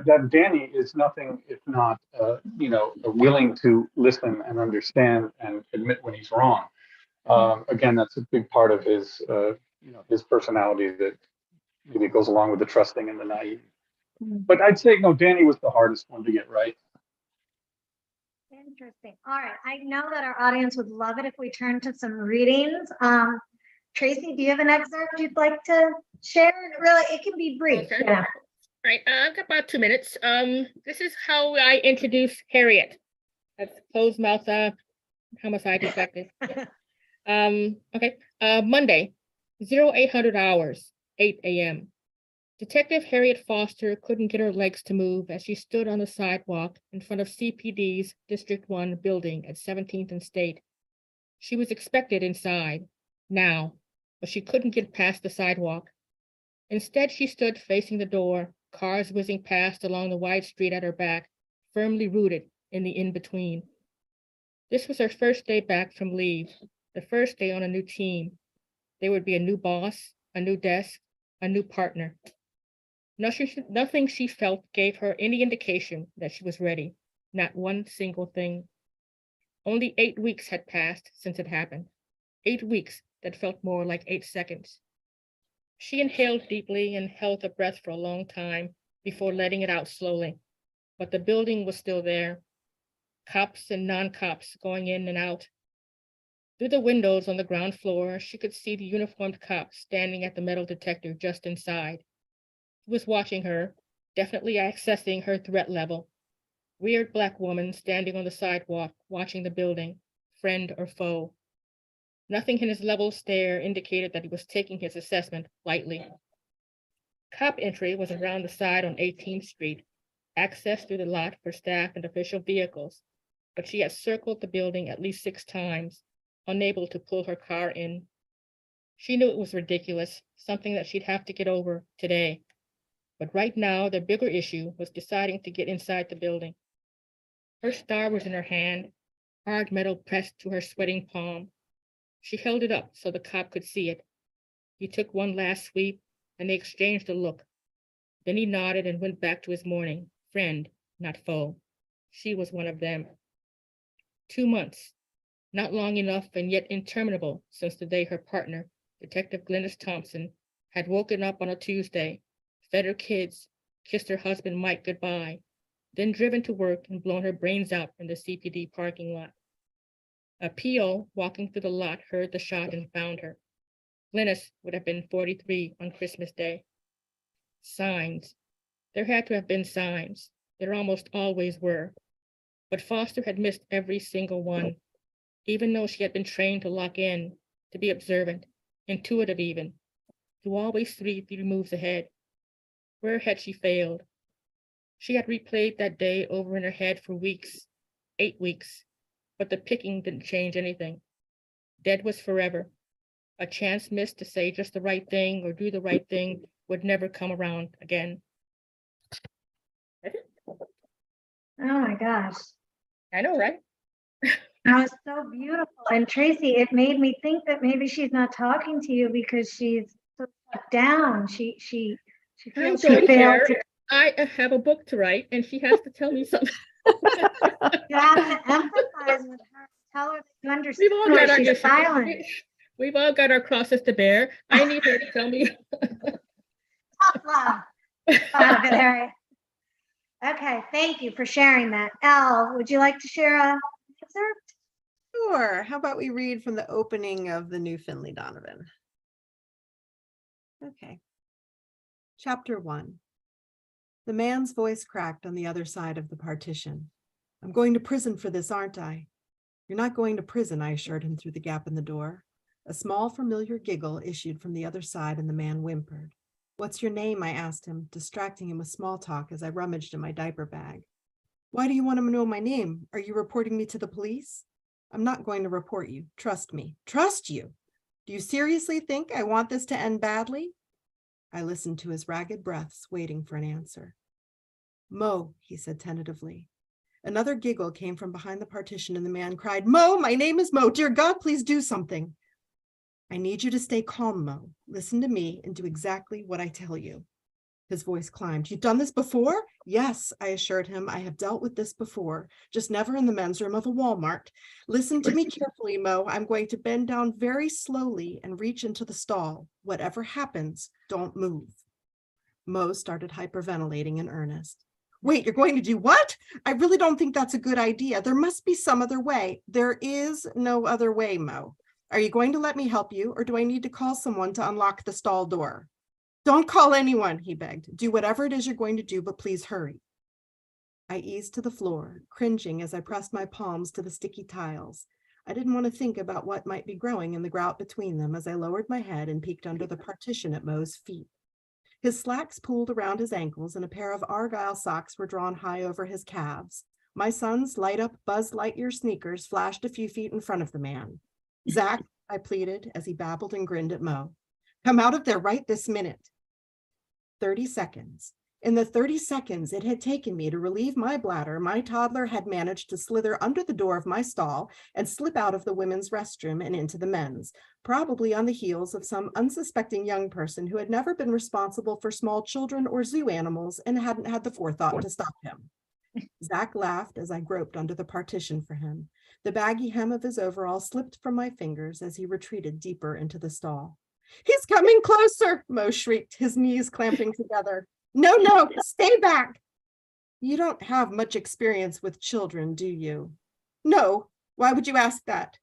Speaker 5: that Danny is nothing if not you know, willing to listen and understand and admit when he's wrong. Again, that's a big part of his you know, his personality that maybe goes along with the trusting and the naive. But I'd say no, Danny was the hardest one to get right.
Speaker 2: interesting. All right, I know that our audience would love it if we turn to some readings. Tracy, do you have an excerpt you'd like to share? Really, it can be brief.
Speaker 3: Okay.
Speaker 2: Yeah.
Speaker 3: Right, I've got about 2 minutes. This is how I introduce Harriet, a closed mouth homicide detective. Okay, Monday, 0800 hours, 8 a.m. Detective Harriet Foster couldn't get her legs to move as she stood on the sidewalk in front of CPD's District 1 building at 17th and State. She was expected inside now, but she couldn't get past the sidewalk. Instead, she stood facing the door, cars whizzing past along the wide street at her back, firmly rooted in the in-between. This was her first day back from leave, the first day on a new team. There would be a new boss, a new desk, a new partner. Nothing she felt gave her any indication that she was ready, not one single thing. Only 8 weeks had passed since it happened, 8 weeks that felt more like 8 seconds. She inhaled deeply and held her breath for a long time before letting it out slowly, but the building was still there. Cops and non-cops going in and out. Through the windows on the ground floor, she could see the uniformed cop standing at the metal detector just inside. He was watching her, definitely accessing her threat level. Weird Black woman standing on the sidewalk, watching the building, friend or foe. Nothing in his level stare indicated that he was taking his assessment lightly. Cop entry was around the side on 18th Street, access through the lot for staff and official vehicles, but she had circled the building at least 6 times, unable to pull her car in. She knew it was ridiculous, something that she'd have to get over today. But right now, the bigger issue was deciding to get inside the building. Her star was in her hand, hard metal pressed to her sweating palm. She held it up so the cop could see it. He took one last sweep, and they exchanged a look. Then he nodded and went back to his morning. Friend, not foe. She was one of them. 2 months, not long enough and yet interminable since the day her partner, Detective Glynis Thompson, had woken up on a Tuesday, fed her kids, kissed her husband Mike goodbye, then driven to work and blown her brains out in the CPD parking lot. A PO walking through the lot heard the shot and found her. Glynis would have been 43 on Christmas Day. Signs. There had to have been signs. There almost always were. But Foster had missed every single one, even though she had been trained to lock in, to be observant, intuitive even, to always see 3 moves ahead. Where had she failed? She had replayed that day over in her head for weeks, 8 weeks, but the picking didn't change anything. Dead was forever. A chance missed to say just the right thing or do the right thing would never come around again.
Speaker 2: Oh my gosh.
Speaker 3: I know, right?
Speaker 2: That was so beautiful. And Tracy, it made me think that maybe she's not talking to you because she's so shut down. She
Speaker 3: I
Speaker 2: feels she
Speaker 3: don't
Speaker 2: failed
Speaker 3: care.
Speaker 2: to.
Speaker 3: I have a book to write and she has to tell me something.
Speaker 2: You have to empathize with her. Tell her that you understand
Speaker 3: We've all
Speaker 2: why
Speaker 3: got our
Speaker 2: she's
Speaker 3: issues.
Speaker 2: silent.
Speaker 3: We've all got our crosses to bear. I need her to tell me.
Speaker 2: Tough love. Wow, good, Harry. Okay, thank you for sharing that. Elle, would you like to share a excerpt?
Speaker 4: Sure. How about we read from the opening of the new Finlay Donovan? Okay. Chapter 1. The man's voice cracked on the other side of the partition. I'm going to prison for this, aren't I? You're not going to prison, I assured him through the gap in the door. A small, familiar giggle issued from the other side, and the man whimpered. What's your name? I asked him, distracting him with small talk as I rummaged in my diaper bag. Why do you want to know my name? Are you reporting me to the police? I'm not going to report you. Trust me. Trust you? Do you seriously think I want this to end badly? I listened to his ragged breaths, waiting for an answer. Mo, he said tentatively. Another giggle came from behind the partition, and the man cried, Mo, my name is Mo. Dear God, please do something. I need you to stay calm, Mo. Listen to me and do exactly what I tell you. His voice climbed. You've done this before? Yes, I assured him. I have dealt with this before, just never in the men's room of a Walmart. Listen to me carefully, Mo. I'm going to bend down very slowly and reach into the stall. Whatever happens, don't move. Mo started hyperventilating in earnest. Wait, you're going to do what? I really don't think that's a good idea. There must be some other way. There is no other way, Mo. Are you going to let me help you, or do I need to call someone to unlock the stall door? Don't call anyone, he begged. Do whatever it is you're going to do, but please hurry. I eased to the floor, cringing as I pressed my palms to the sticky tiles. I didn't want to think about what might be growing in the grout between them as I lowered my head and peeked under the partition at Mo's feet. His slacks pooled around his ankles and a pair of Argyle socks were drawn high over his calves. My son's light-up Buzz Lightyear sneakers flashed a few feet in front of the man. Zach, I pleaded as he babbled and grinned at Mo. Come out of there right this minute. 30 seconds. In the 30 seconds it had taken me to relieve my bladder, my toddler had managed to slither under the door of my stall and slip out of the women's restroom and into the men's, probably on the heels of some unsuspecting young person who had never been responsible for small children or zoo animals and hadn't had the forethought to stop him. Zach laughed as I groped under the partition for him. The baggy hem of his overall slipped from my fingers as he retreated deeper into the stall. He's coming closer, Mo shrieked, his knees clamping together. No, stay back. You don't have much experience with children, do you? No, why would you ask that?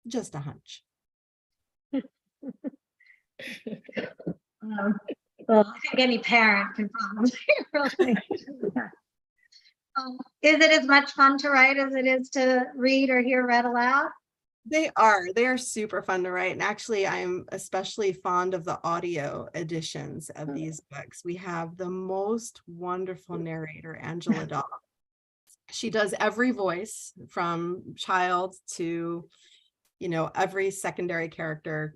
Speaker 4: Just a hunch.
Speaker 2: Well, I think any parent can probably relate to that. Is it as much fun to write as it is to read or hear read aloud?
Speaker 4: They are super fun to write. And actually, I'm especially fond of the audio editions of these books. We have the most wonderful narrator, Angela Daw. She does every voice from child to, every secondary character.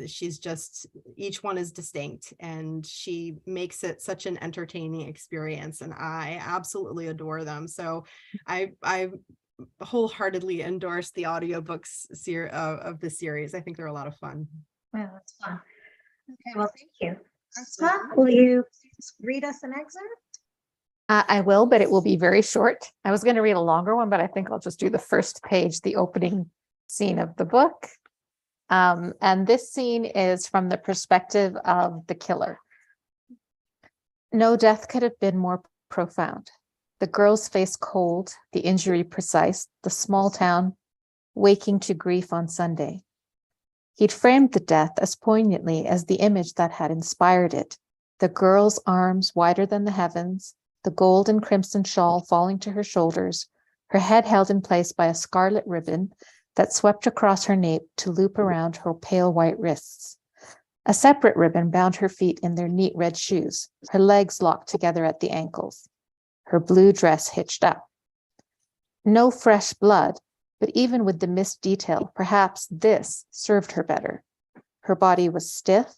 Speaker 4: She's just, each one is distinct and she makes it such an entertaining experience. And I absolutely adore them. So I wholeheartedly endorse the audiobooks of the series. I think they're a lot of fun.
Speaker 2: Well, that's fun. Okay, well, thank you. AUSMA, will you please read us an excerpt?
Speaker 1: I will, but it will be very short. I was going to read a longer one, but I think I'll just do the first page, the opening scene of the book. And this scene is from the perspective of the killer. No death could have been more profound. The girl's face cold, the injury precise, the small town waking to grief on Sunday. He'd framed the death as poignantly as the image that had inspired it. The girl's arms wider than the heavens, the gold and crimson shawl falling to her shoulders, her head held in place by a scarlet ribbon that swept across her nape to loop around her pale white wrists. A separate ribbon bound her feet in their neat red shoes, her legs locked together at the ankles, her blue dress hitched up. No fresh blood, but even with the missed detail, perhaps this served her better. Her body was stiff,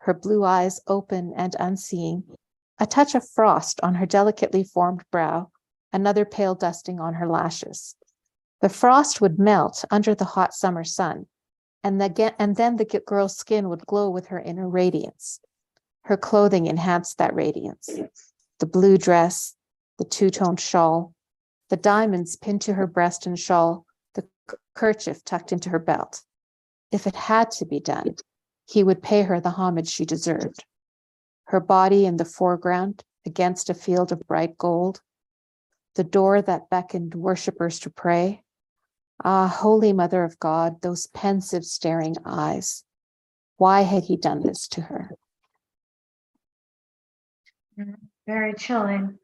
Speaker 1: her blue eyes open and unseeing, a touch of frost on her delicately formed brow, another pale dusting on her lashes. The frost would melt under the hot summer sun, and then the girl's skin would glow with her inner radiance. Her clothing enhanced that radiance. The blue dress, the two-toned shawl, the diamonds pinned to her breast and shawl, the kerchief tucked into her belt. If it had to be done, he would pay her the homage she deserved. Her body in the foreground against a field of bright gold, the door that beckoned worshippers to pray. Ah, Holy Mother of God, those pensive staring eyes. Why had he done this to her?
Speaker 2: Very chilling.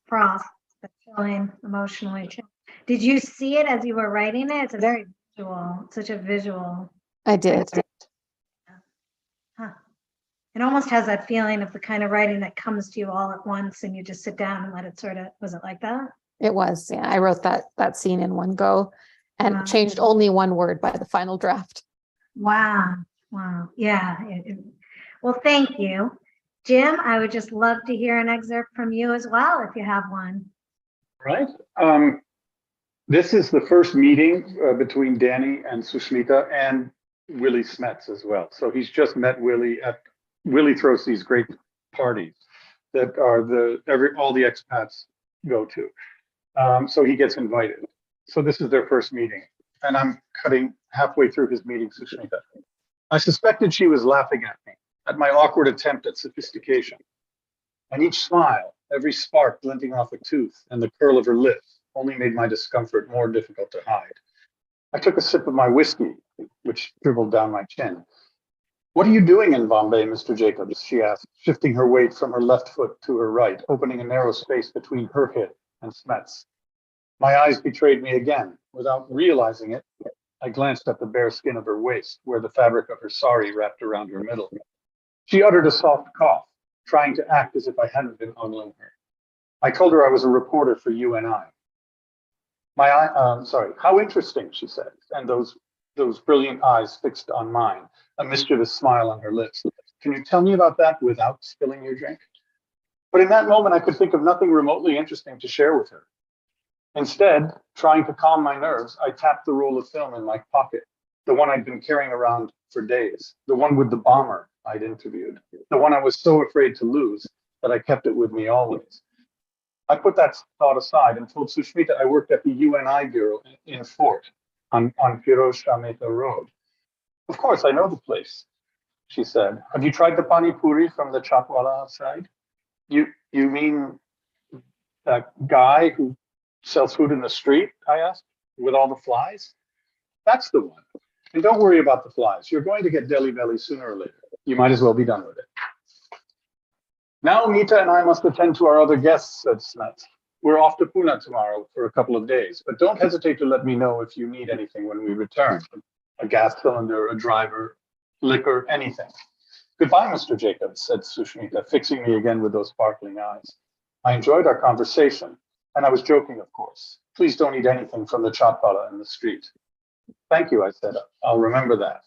Speaker 2: Frost, but chilling, emotionally chilling. Did you see it as you were writing it? It's a very visual, such a visual.
Speaker 1: I did.
Speaker 2: Huh. It almost has that feeling of the kind of writing that comes to you all at once and you just sit down and let it sort of, was it like that?
Speaker 1: It was, yeah. I wrote that scene in one go and
Speaker 2: Wow.
Speaker 1: changed only one word by the final draft.
Speaker 2: Wow. Wow. Yeah. Well, thank you. Jim, I would just love to hear an excerpt from you as well, if you have one.
Speaker 5: Right. This is the first meeting between Danny and Sushmita and Willie Smets as well. So he's just met Willie Willie throws these great parties that are all the expats go to. So he gets invited. So this is their first meeting. And I'm cutting halfway through his meeting, Sushmita. I suspected she was laughing at me, at my awkward attempt at sophistication. And each smile, every spark glinting off a tooth, and the curl of her lips only made my discomfort more difficult to hide. I took a sip of my whiskey, which dribbled down my chin. "What are you doing in Bombay, Mr. Jacobs?" she asked, shifting her weight from her left foot to her right, opening a narrow space between her hip and Smets. My eyes betrayed me again. Without realizing it, I glanced at the bare skin of her waist, where the fabric of her sari wrapped around her middle. She uttered a soft cough, trying to act as if I hadn't been ogling her. I told her I was a reporter for UNI. How interesting, she said, and those brilliant eyes fixed on mine, a mischievous smile on her lips. "Can you tell me about that without spilling your drink?" But in that moment, I could think of nothing remotely interesting to share with her. Instead, trying to calm my nerves, I tapped the roll of film in my pocket, the one I'd been carrying around for days, the one with the bomber I'd interviewed, the one I was so afraid to lose that I kept it with me always. I put that thought aside and told Sushmita I worked at the UNI bureau in Fort on Firoz Shah Mehta Road. "Of course, I know the place," she said. "Have you tried the pani puri from the chapwala outside?" You mean that guy who sells food in the street?" I asked, "with all the flies?" "That's the one. And don't worry about the flies. You're going to get Delhi belly sooner or later. You might as well be done with it." "Now Mita and I must attend to our other guests," said Smets. "We're off to Pune tomorrow for a couple of days, but don't hesitate to let me know if you need anything when we return. A gas cylinder, a driver, liquor, anything." "Goodbye, Mr. Jacobs," said Sushmita, fixing me again with those sparkling eyes. "I enjoyed our conversation, and I was joking, of course. Please don't eat anything from the chatpala in the street." "Thank you," I said. "I'll remember that."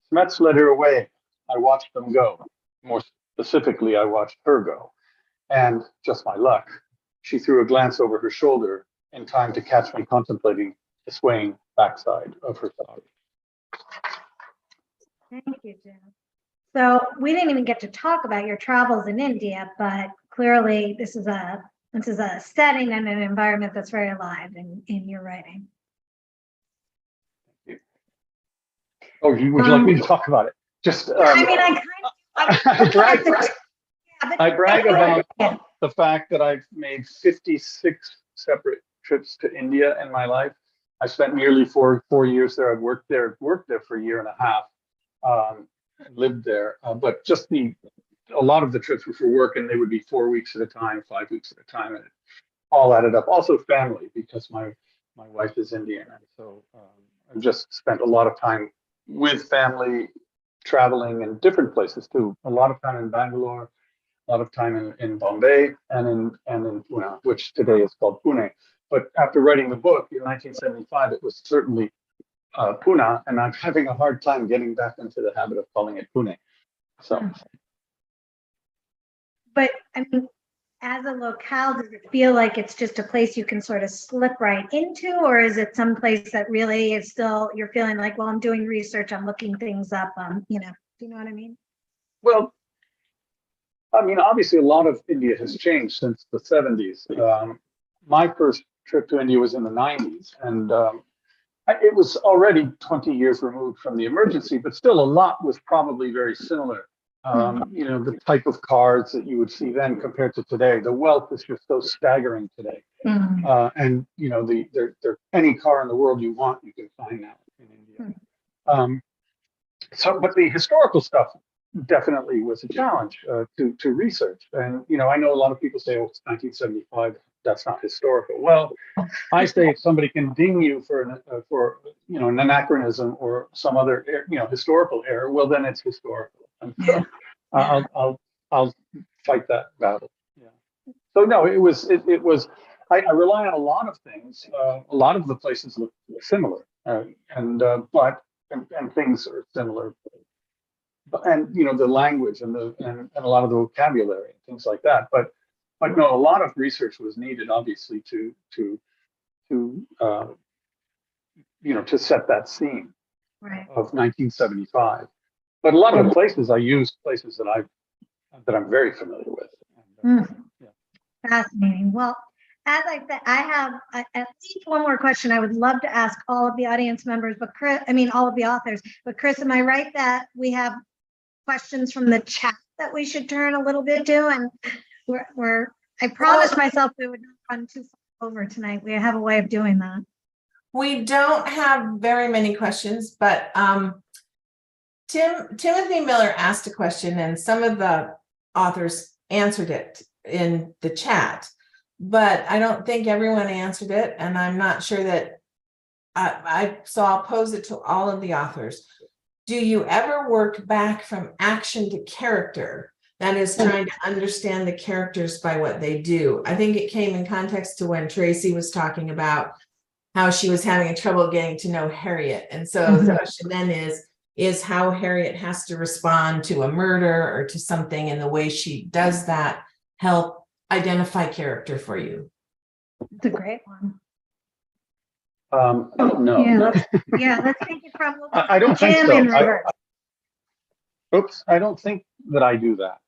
Speaker 5: Smets led her away. I watched them go. More specifically, I watched her go. And, just my luck, she threw a glance over her shoulder in time to catch me contemplating the swaying backside of her sari.
Speaker 2: Thank you, Jim. So we didn't even get to talk about your travels in India, but clearly this is a setting and an environment that's very alive in your writing.
Speaker 5: Oh, would you like me to talk about it? Just,
Speaker 2: I mean,
Speaker 5: I brag about the fact that I've made 56 separate trips to India in my life. I spent nearly four years there. I've worked there for a year and a half, lived there. But just the a lot of the trips were for work, and they would be 4 weeks at a time, 5 weeks at a time, and it all added up. Also family, because my wife is Indian, and so I've just spent a lot of time with family, traveling in different places too. A lot of time in Bangalore, a lot of time in Bombay, and in Pune, which today is called Pune. But after writing the book in 1975, it was certainly Pune, and I'm having a hard time getting back into the habit of calling it Pune. So,
Speaker 2: But I mean, as a locale, does it feel like it's just a place you can sort of slip right into, or is it some place that really is still, you're feeling like, well, I'm doing research, I'm looking things up, you know, do you know what I mean?
Speaker 5: well, I mean, obviously, a lot of India has changed since the 70s. My first trip to India was in the 90s, and it was already 20 years removed from the emergency, but still a lot was probably very similar. You know, the type of cars that you would see then compared to today, the wealth is just so staggering today. And, you know, any car in the world you want, you can find now in India. But the historical stuff definitely was a challenge to research. And, you know, I know a lot of people say, oh, it's 1975, that's not historical. Well, I say if somebody can ding you for you know, an anachronism or some other, you know, historical error, well, then it's historical. And so I'll fight that battle. Yeah. So no, it was I rely on a lot of things. A lot of the places look similar, and things are similar. And you know, the language and a lot of the vocabulary and things like that. But no, a lot of research was needed, obviously, to you know, to set that scene of 1975. But a lot of the places I use places that I'm very familiar with.
Speaker 2: Fascinating. Well, as I said, I have at least one more question I would love to ask all of the audience members, but all of the authors. But Chris, am I right that we have questions from the chat that we should turn a little bit to? And I promised myself we would not run too far over tonight. We have a way of doing that.
Speaker 6: We don't have very many questions, but Timothy Miller asked a question, and some of the authors answered it in the chat, but I don't think everyone answered it, and I'm not sure that so I'll pose it to all of the authors. Do you ever work back from action to character? That is, trying to understand the characters by what they do. I think it came in context to when Tracy was talking about how she was having trouble getting to know Harriet. And so the question then is how Harriet has to respond to a murder or to something, and the way she does that help identify character for you.
Speaker 2: It's a great one.
Speaker 5: No.
Speaker 2: Let's take it from
Speaker 5: I don't think
Speaker 2: Jim
Speaker 5: so.
Speaker 2: in reverse.
Speaker 5: I don't think that I do that.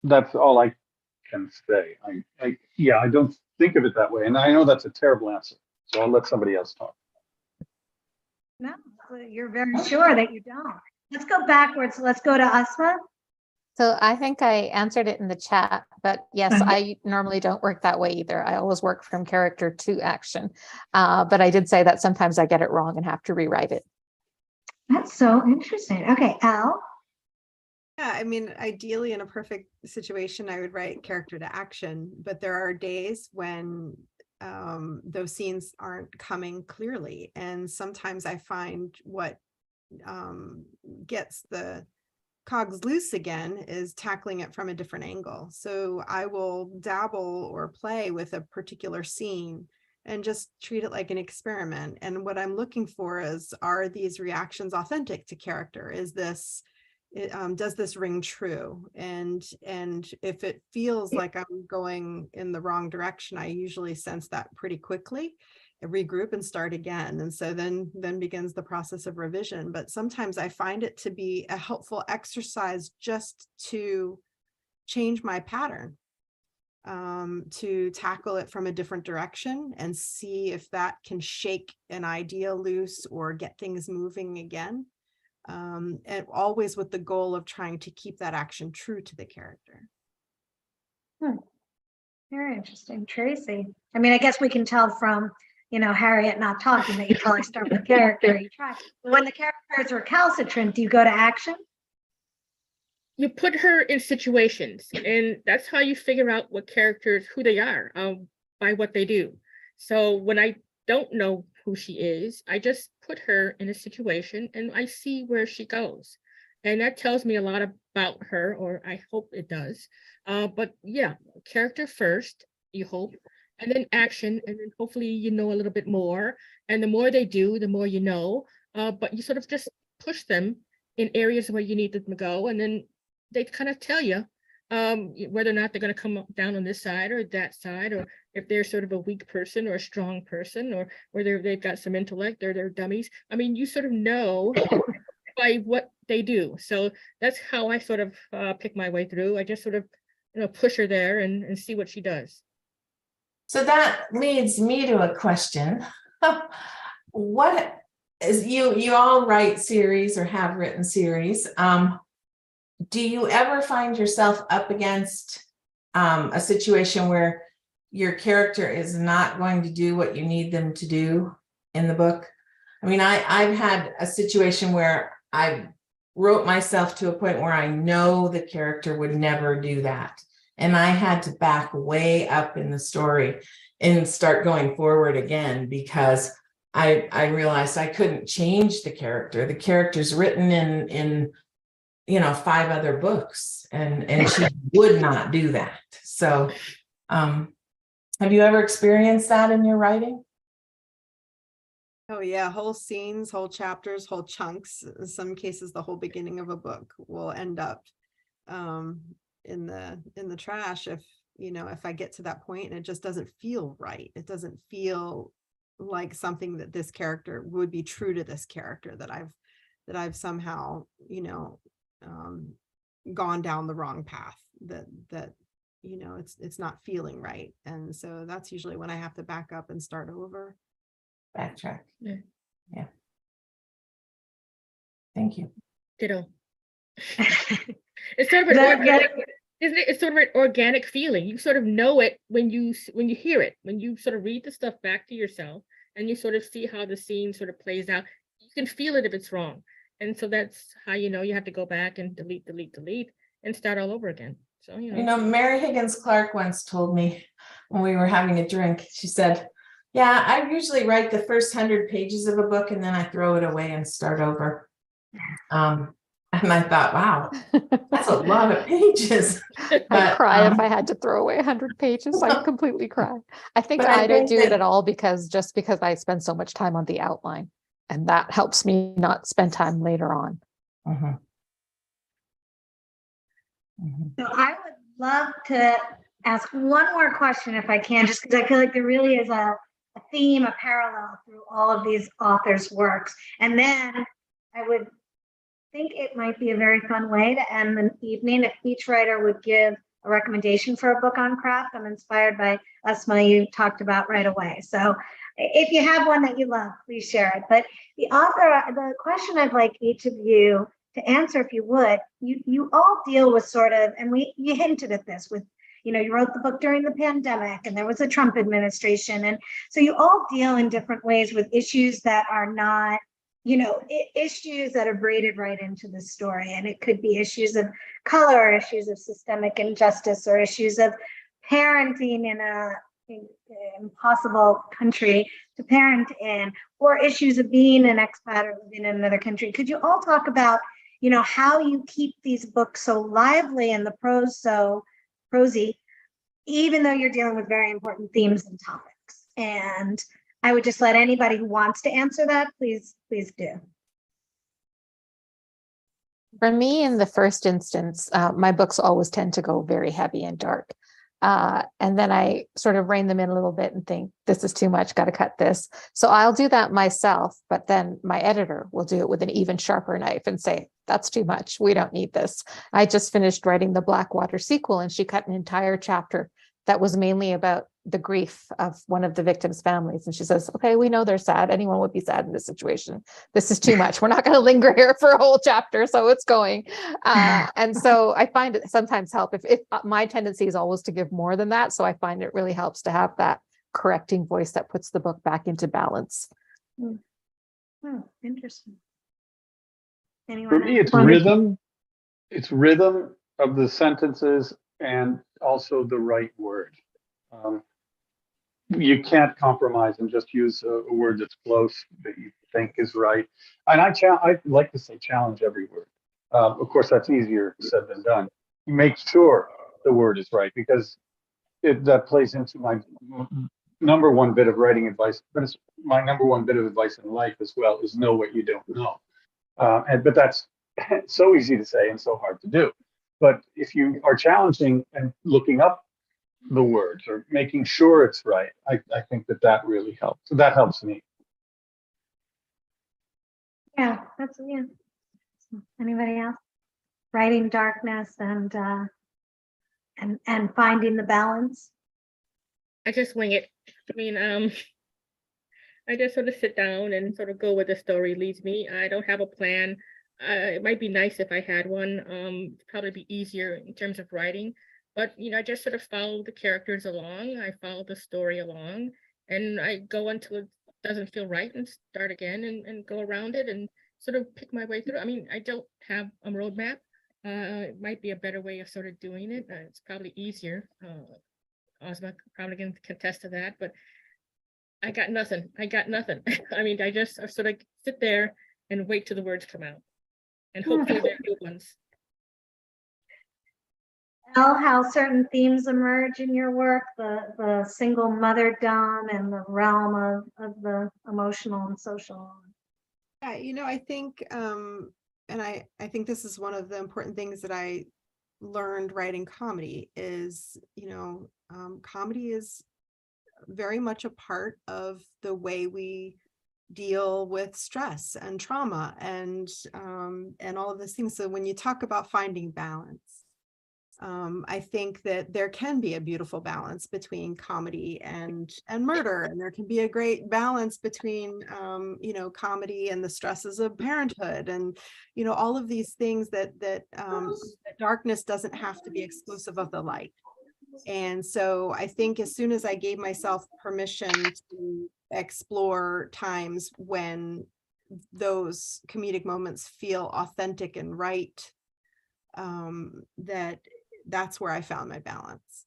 Speaker 5: That's all I can say. I don't think of it that way, and I know that's a terrible answer, so I'll let somebody else talk.
Speaker 2: No, you're very sure that you don't. Let's go backwards. Let's go to AUSMA.
Speaker 1: So I think I answered it in the chat, but yes, I normally don't work that way either. I always work from character to action. But I did say that sometimes I get it wrong and have to rewrite it.
Speaker 2: That's so interesting. Okay, Elle.
Speaker 4: Yeah, I mean, ideally in a perfect situation, I would write character to action, but there are days when those scenes aren't coming clearly. And sometimes I find what gets the cogs loose again is tackling it from a different angle. So I will dabble or play with a particular scene and just treat it like an experiment. And what I'm looking for is, are these reactions authentic to character? Is this, does this ring true? And if it feels like I'm going in the wrong direction, I usually sense that pretty quickly, regroup and start again. And so then begins the process of revision. But sometimes I find it to be a helpful exercise just to change my pattern, to tackle it from a different direction and see if that can shake an idea loose or get things moving again. And always with the goal of trying to keep that action true to the character.
Speaker 2: Very interesting. Tracy. I mean, I guess we can tell from, Harriet not talking that you probably start with character. You try. When the characters are recalcitrant, do you go to action?
Speaker 3: you put her in situations, and that's how you figure out what characters, who they are, by what they do. So when I don't know who she is, I just put her in a situation and I see where she goes. And that tells me a lot about her, or I hope it does. But yeah, character first, you hope, and then action, and then hopefully you know a little bit more. And the more they do, the more you know. But you sort of just push them in areas where you need them to go, and then they kind of tell you whether or not they're going to come down on this side or that side, or if they're sort of a weak person or a strong person, or whether they've got some intellect or they're dummies. I mean, you sort of know by what they do. So that's how I sort of pick my way through. I just sort of, push her there and see what she does.
Speaker 6: So that leads me to a question. What is you all write series or have written series? Do you ever find yourself up against a situation where your character is not going to do what you need them to do in the book? I mean, I've had a situation where I wrote myself to a point where I know the character would never do that. And I had to back way up in the story and start going forward again, because I realized I couldn't change the character. The character's written in 5 other books, and she would not do that. So have you ever experienced that in your writing?
Speaker 4: Oh yeah, whole scenes, whole chapters, whole chunks. In some cases, the whole beginning of a book will end up in the trash if I get to that point and it just doesn't feel right. It doesn't feel like something that this character would be true to this character, that I've somehow gone down the wrong path, that it's not feeling right. And so that's usually when I have to back up and start over.
Speaker 6: Backtrack.
Speaker 3: Yeah.
Speaker 6: Thank you.
Speaker 3: Ditto. It's sort of an organic, isn't it? It's sort of an organic feeling. You sort of know it when you hear it, when you sort of read the stuff back to yourself and you sort of see how the scene sort of plays out. You can feel it if it's wrong. And so that's how you have to go back and delete and start all over again. So
Speaker 6: Mary Higgins Clark once told me when we were having a drink, she said, yeah, I usually write the first 100 pages of a book and then I throw it away and start over. And I thought, wow, that's a lot of pages.
Speaker 1: I'd cry if I had to throw away 100 pages. I'd completely cry. I think I don't do it at all because I spend so much time on the outline, and that helps me not spend time later on.
Speaker 6: Mm-hmm.
Speaker 2: So I would love to ask one more question if I can, just because I feel like there really is a theme, a parallel through all of these authors' works. And then I would think it might be a very fun way to end the evening if each writer would give a recommendation for a book on craft. I'm inspired by AUSMA, you talked about right away. So if you have one that you love, please share it. But the question I'd like each of you to answer, if you would, you all deal with sort of, and you hinted at this with, you wrote the book during the pandemic and there was a Trump administration. And so you all deal in different ways with issues that are not, issues that are braided right into the story. And it could be issues of color, or issues of systemic injustice, or issues of parenting in an impossible country to parent in, or issues of being an expat or living in another country. Could you all talk about, how you keep these books so lively and the prose so prosy, even though you're dealing with very important themes and topics? And I would just let anybody who wants to answer that, please do.
Speaker 1: For me, in the first instance, my books always tend to go very heavy and dark. And then I sort of rein them in a little bit and think, this is too much, got to cut this. So I'll do that myself, but then my editor will do it with an even sharper knife and say, that's too much. We don't need this. I just finished writing the Blackwater sequel, and she cut an entire chapter that was mainly about the grief of one of the victims' families. And she says, okay, we know they're sad. Anyone would be sad in this situation. This is too much. We're not going to linger here for a whole chapter. So it's going. And so I find it sometimes help if my tendency is always to give more than that. So I find it really helps to have that correcting voice that puts the book back into balance.
Speaker 2: Oh, interesting.
Speaker 5: For me, it's rhythm. it's rhythm of the sentences and also the right word. You can't compromise and just use a word that's close that you think is right. And I like to say challenge every word. Of course, that's easier said than done. Make sure the word is right, because that plays into my number one bit of writing advice, but it's my number one bit of advice in life as well, is know what you don't know. But that's so easy to say and so hard to do. But if you are challenging and looking up the words or making sure it's right, I think that really helps. So that helps me.
Speaker 2: Yeah, Anybody else? Writing darkness and finding the balance.
Speaker 3: I just wing it. I mean, I just sort of sit down and sort of go where the story leads me. I don't have a plan. It might be nice if I had one. Probably be easier in terms of writing. But, I just sort of follow the characters along. I follow the story along, and I go until it doesn't feel right and start again and go around it and sort of pick my way through. I mean, I don't have a roadmap. It might be a better way of sort of doing it. It's probably easier. AUSMA probably can contest to that, but I got nothing. I mean, I just sort of sit there and wait till the words come out, and hopefully they're good ones.
Speaker 2: How certain themes emerge in your work, the single motherdom and the realm of the emotional and social.
Speaker 4: Yeah, I think, and I think this is one of the important things that I learned writing comedy is, comedy is very much a part of the way we deal with stress and trauma and all of these things. So when you talk about finding balance, I think that there can be a beautiful balance between comedy and murder, and there can be a great balance between comedy and the stresses of parenthood, and all of these things that darkness doesn't have to be exclusive of the light. And so I think as soon as I gave myself permission to explore times when those comedic moments feel authentic and right, that's where I found my balance.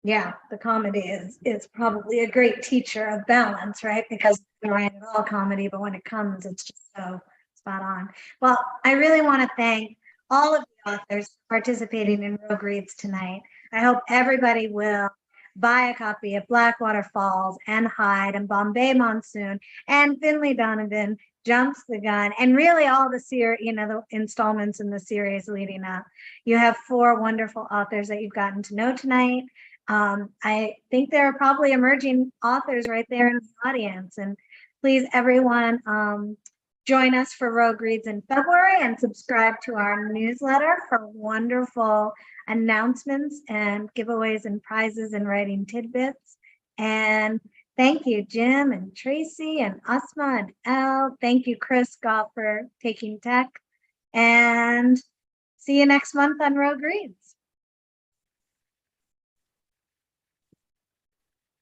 Speaker 2: Yeah, the comedy is probably a great teacher of balance, right? Because we write all comedy, but when it comes, it's just so spot on. Well, I really want to thank all of the authors participating in Rogue Reads tonight. I hope everybody will buy a copy of Blackwater Falls and Hyde and Bombay Monsoon and Finlay Donovan Jumps the Gun, and really all the the installments in the series leading up. You have 4 wonderful authors that you've gotten to know tonight. I think there are probably emerging authors right there in the audience, and please everyone join us for Rogue Reads in February and subscribe to our newsletter for wonderful announcements and giveaways and prizes and writing tidbits. And thank you, Jim and Tracy and AUSMA and Elle. Thank you, Chris Scott, for taking tech. And see you next month on Rogue Reads.